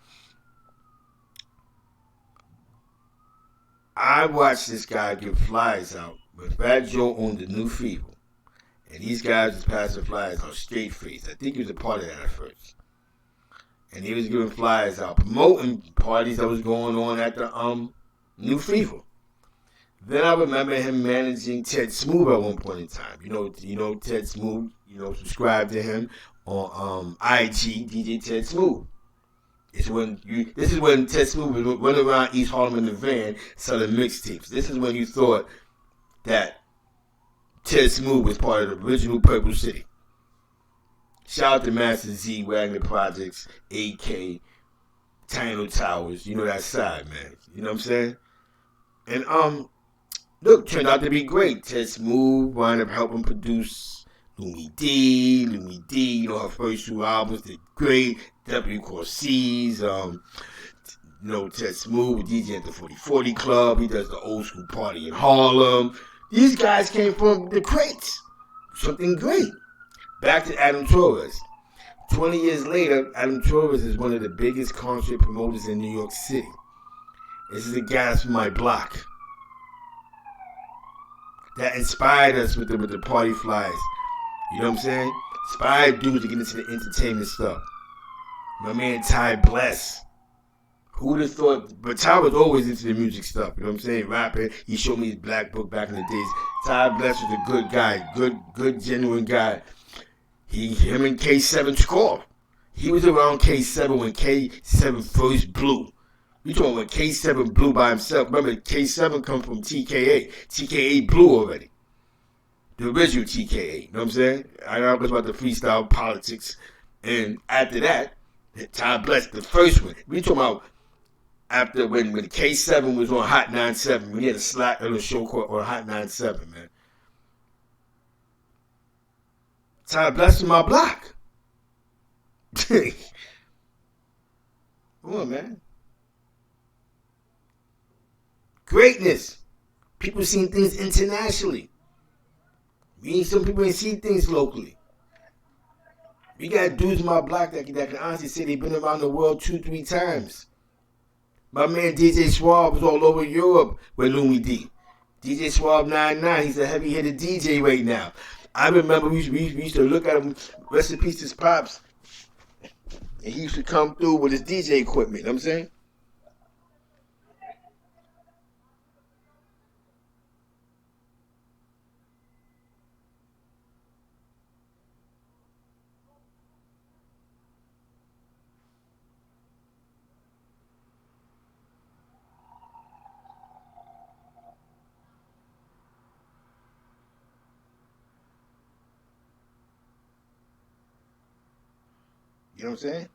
I watched this guy give flyers out with Fat Joe on the New Fever. And these guys was passing flyers on straight face. I think he was a part of that at first. And he was giving flyers out, promoting parties that was going on at the New Fever. Then I remember him managing Ted Smooth at one point in time. Ted Smooth, subscribe to him on IG, DJ Ted Smooth. This is when Ted Smooth was running around East Harlem in the van selling mixtapes. This is when you thought that Ted Smooth was part of the original Purple City. Shout out to Master Z, Wagner Projects, AK, Tino Towers. You know that side, man. You know what I'm saying? And look, turned out to be great. Ted Smooth wound up helping produce Lumi D, her first two albums did great. W Corsees, Ted Smooth with DJ at the 4040 Club. He does the old school party in Harlem. These guys came from the crates. Something great. Back to Adam Torres. 20 years later, Adam Torres is one of the biggest concert promoters in New York City. This is a guy from my block that inspired us with the party flyers. You know what I'm saying? Inspired dudes to get into the entertainment stuff. My man Ty Bless. Who would have thought? But Ty was always into the music stuff. You know what I'm saying? Rapping. He showed me his black book back in the days. Ty Bless was a good guy. Good, genuine guy. Him and K7 took off. He was around K7 when K7 first blew. We talking when K7 blew by himself. Remember, K7 come from TKA. TKA blew already. The original TKA. You know what I'm saying? I know about the freestyle politics. And after that, Ty Bless, the first one. We talking about after when K7 was on Hot 97. We had a slot on a show called on Hot 97, man. Ty Bless in my block. Come on, man. Greatness. People seen things internationally. Some people ain't seen things locally. We got dudes in my block that can honestly say they've been around the world 2, 3 times. My man DJ Swab was all over Europe with Lumi D. DJ Swab 99, he's a heavy hitter DJ right now. I remember we used to look at him, rest in peace, his pops, and he used to come through with his DJ equipment. You know what I'm saying? You know what I'm saying?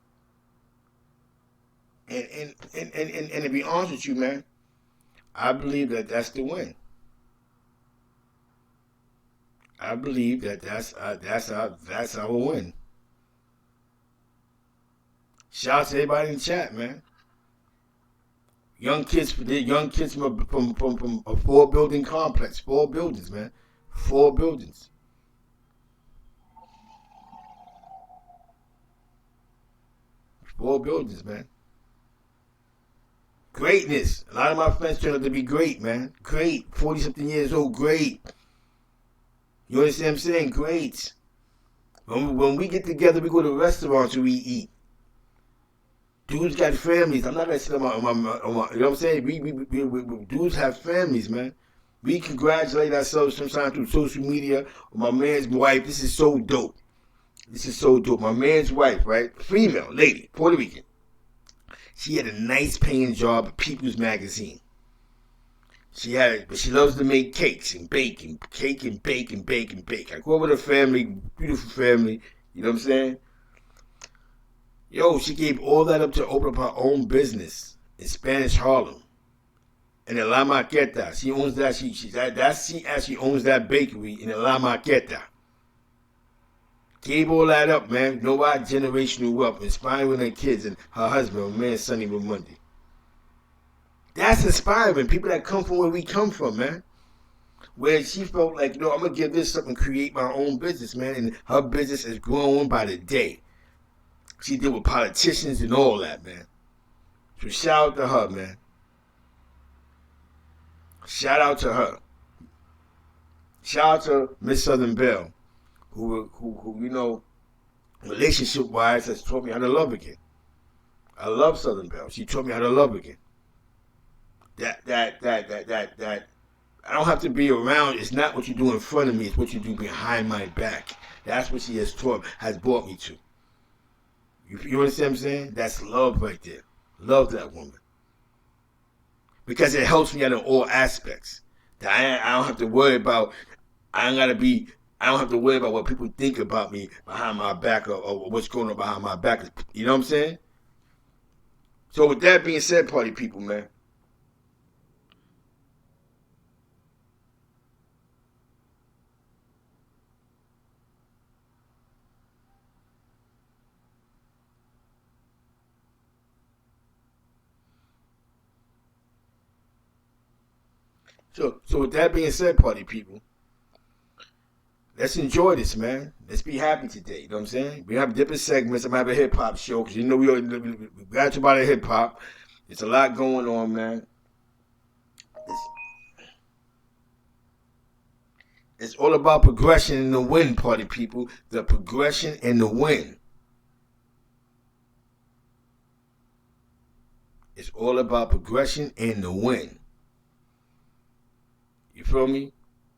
And to be honest with you, man, I believe that that's the win. I believe that that's our win. Shout out to everybody in the chat, man. Young kids from a 4 building complex, 4 buildings, man, 4 buildings, 4 buildings, man. Greatness. A lot of my friends turned out to be great, man. Great. 40 something years old, great. You understand what I'm saying? Great. When we get together, we go to restaurants and we eat. Dudes got families. I'm not gonna say you know what I'm saying? Dudes have families, man. We congratulate ourselves sometimes through social media. My man's wife, this is so dope. This is so dope. My man's wife, right? Female, lady, Puerto Rican. She had a nice paying job at People's Magazine. But she loves to make cakes and bake and cake and bake and bake and bake. I grew up with a family, beautiful family. You know what I'm saying? Yo, she gave all that up to open up her own business in Spanish Harlem. And in La Maqueta, she owns that. She actually owns that bakery in La Maqueta. Gave all that up, man. Nobody generational wealth, inspiring her kids and her husband, my man Sonny Ramundi. That's inspiring. People that come from where we come from, man. Where she felt like, I'm gonna give this up and create my own business, man. And her business is growing by the day. She did with politicians and all that, man. So shout out to her, man. Shout out to her. Shout out to Miss Southern Belle, who relationship wise has taught me how to love again. I love Southern Belle. She taught me how to love again. That I don't have to be around. It's not what you do in front of me. It's what you do behind my back. That's what she has brought me to. You understand what I'm saying? That's love right there. Love that woman. Because it helps me out in all aspects. I don't have to worry about, I don't have to worry about what people think about me behind my back or what's going on behind my back. You know what I'm saying? So with that being said, party people, man. So with that being said, party people, let's enjoy this, man. Let's be happy today. You know what I'm saying? We have different segments. I'm gonna have a hip hop show because we got to about hip hop. There's a lot going on, man. It's, it's all about progression and the win, party people. The progression and the win. It's all about progression and the win. You feel me?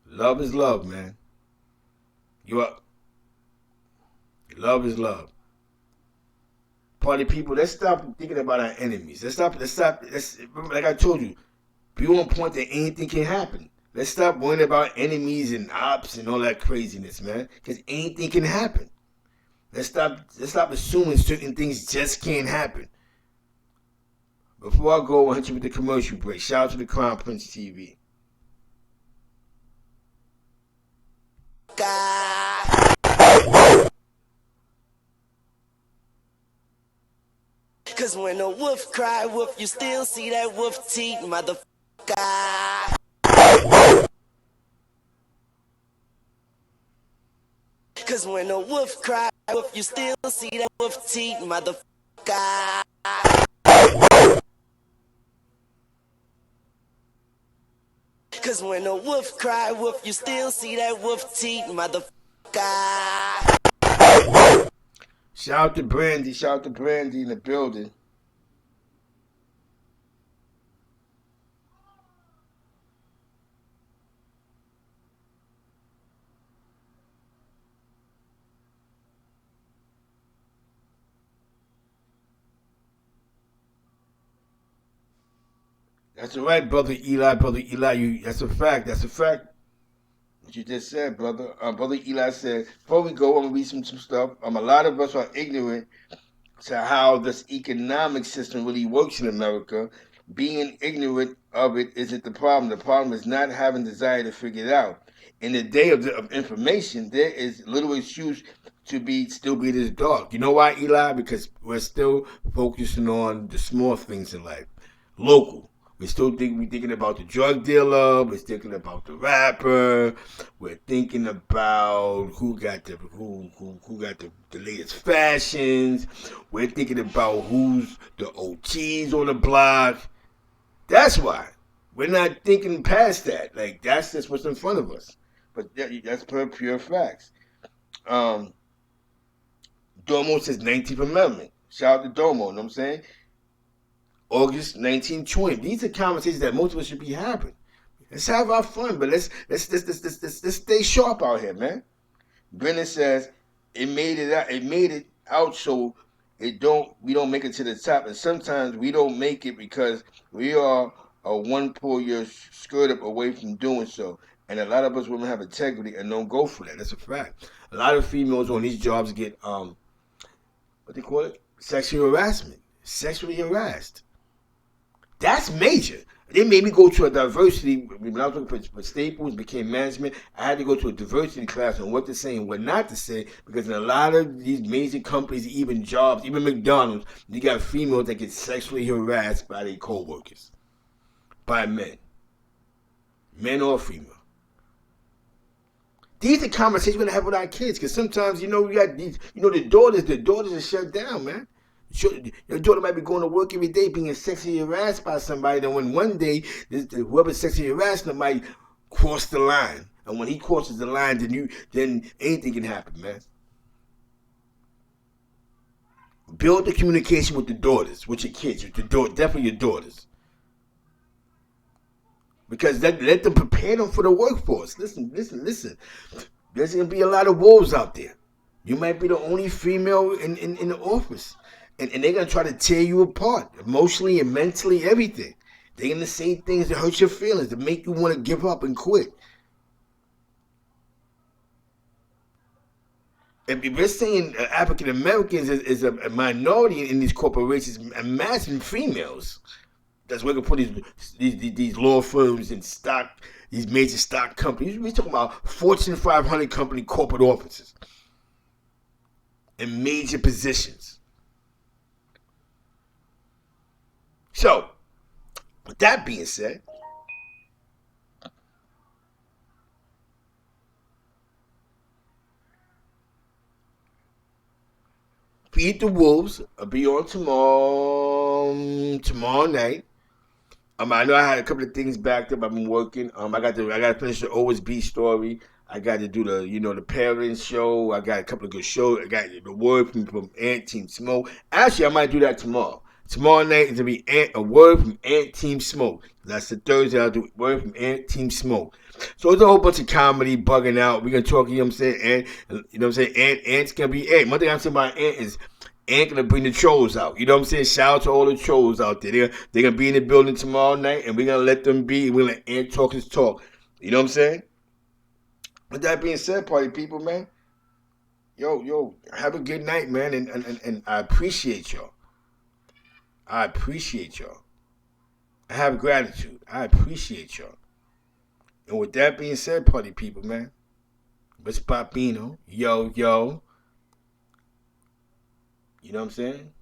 Love is love, man. You are. Love is love. Party people, let's stop thinking about our enemies. Like I told you, be on point that anything can happen. Let's stop worrying about enemies and ops and all that craziness, man. Because anything can happen. Let's stop assuming certain things just can't happen. Before I go, I'll hit you with the commercial break. Shout out to the Crown Prince TV. Cause Cause when a wolf cry wolf, you still see that wolf teeth, motherfucker. Cause when a wolf cry wolf, you still see that wolf teeth, motherfucker. Cause when a wolf cry wolf, you still see that wolf teeth, motherfucker. Shout out to Brandy. Shout out to Brandy in the building. That's all right, brother Eli. Brother Eli, that's a fact. That's a fact. What you just said, brother. Brother Eli said, before we go, I'm going to read some stuff. A lot of us are ignorant to how this economic system really works in America. Being ignorant of it isn't the problem. The problem is not having desire to figure it out. In the day of information, there is little excuse to still be this dark. You know why, Eli? Because we're still focusing on the small things in life, local. We're thinking about the drug dealer. We're thinking about the rapper. We're thinking about who got the latest fashions. We're thinking about who's the OGs on the block. That's why we're not thinking past that. Like that's just what's in front of us. But that's pure facts. Domo says 19th Amendment. Shout out to Domo. You know what I'm saying? August 1920. These are conversations that most of us should be having. Let's have our fun, but let's stay sharp out here, man. Brennan says it made it out so we don't make it to the top, and sometimes we don't make it because we are a one pull your skirt up away from doing so. And a lot of us women have integrity and don't go for that. That's a fact. A lot of females on these jobs get what they call it? Sexual harassment. Sexually harassed. That's major. They made me go to a diversity. When I was looking for Staples, became management, I had to go to a diversity class on what to say and what not to say because in a lot of these major companies, even jobs, even McDonald's, you got females that get sexually harassed by their co-workers, by men or female. These are conversations we're gonna have with our kids because sometimes we got these, the daughters are shut down, man. Your daughter might be going to work every day being sexually harassed by somebody, and when one day whoever sexually harassed them might cross the line, and when he crosses the line, then anything can happen, man. Build the communication with the daughters, with your kids, definitely your daughters, because let them prepare them for the workforce. Listen. There's gonna be a lot of wolves out there. You might be the only female in the office. And they're going to try to tear you apart, emotionally and mentally, everything. They're going to say things that hurt your feelings, that make you want to give up and quit. If we're saying African Americans is a minority in these corporations, imagine females that's working for these law firms and these major stock companies. We're talking about Fortune 500 company corporate offices in major positions. So, with that being said, Feed the Wolves will be on tomorrow night. I know I had a couple of things backed up. I've been working. I got to finish the OSB story. I got to do the parents show. I got a couple of good shows. I got the word from Ant Team Smoke. Actually, I might do that tomorrow. Tomorrow night is going to be a word from Ant Team Smoke. That's the Thursday I'll do word from Ant Team Smoke. So it's a whole bunch of comedy bugging out. We're going to talk, Ant's going to be Ant. One thing I'm saying about Ant is Ant going to bring the trolls out. You know what I'm saying? Shout out to all the trolls out there. They're going to be in the building tomorrow night, and we're going to let them be. We're going to let Ant talk his talk. You know what I'm saying? With that being said, party people, man, yo, have a good night, man, and I appreciate y'all. I have gratitude. I appreciate y'all. And with that being said, party people, man, what's Papino? Yo. You know what I'm saying?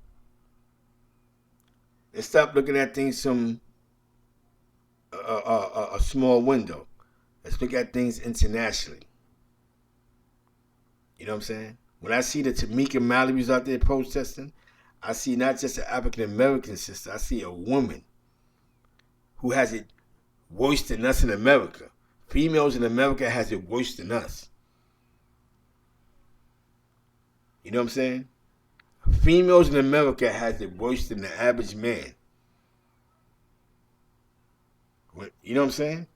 Let's stop looking at things from a small window. Let's look at things internationally. You know what I'm saying? When I see the Tamika Mallory's out there protesting, I see not just an African American sister. I see a woman who has it worse than us in America. Females in America has it worse than us. You know what I'm saying? Females in America has it worse than the average man. You know what I'm saying?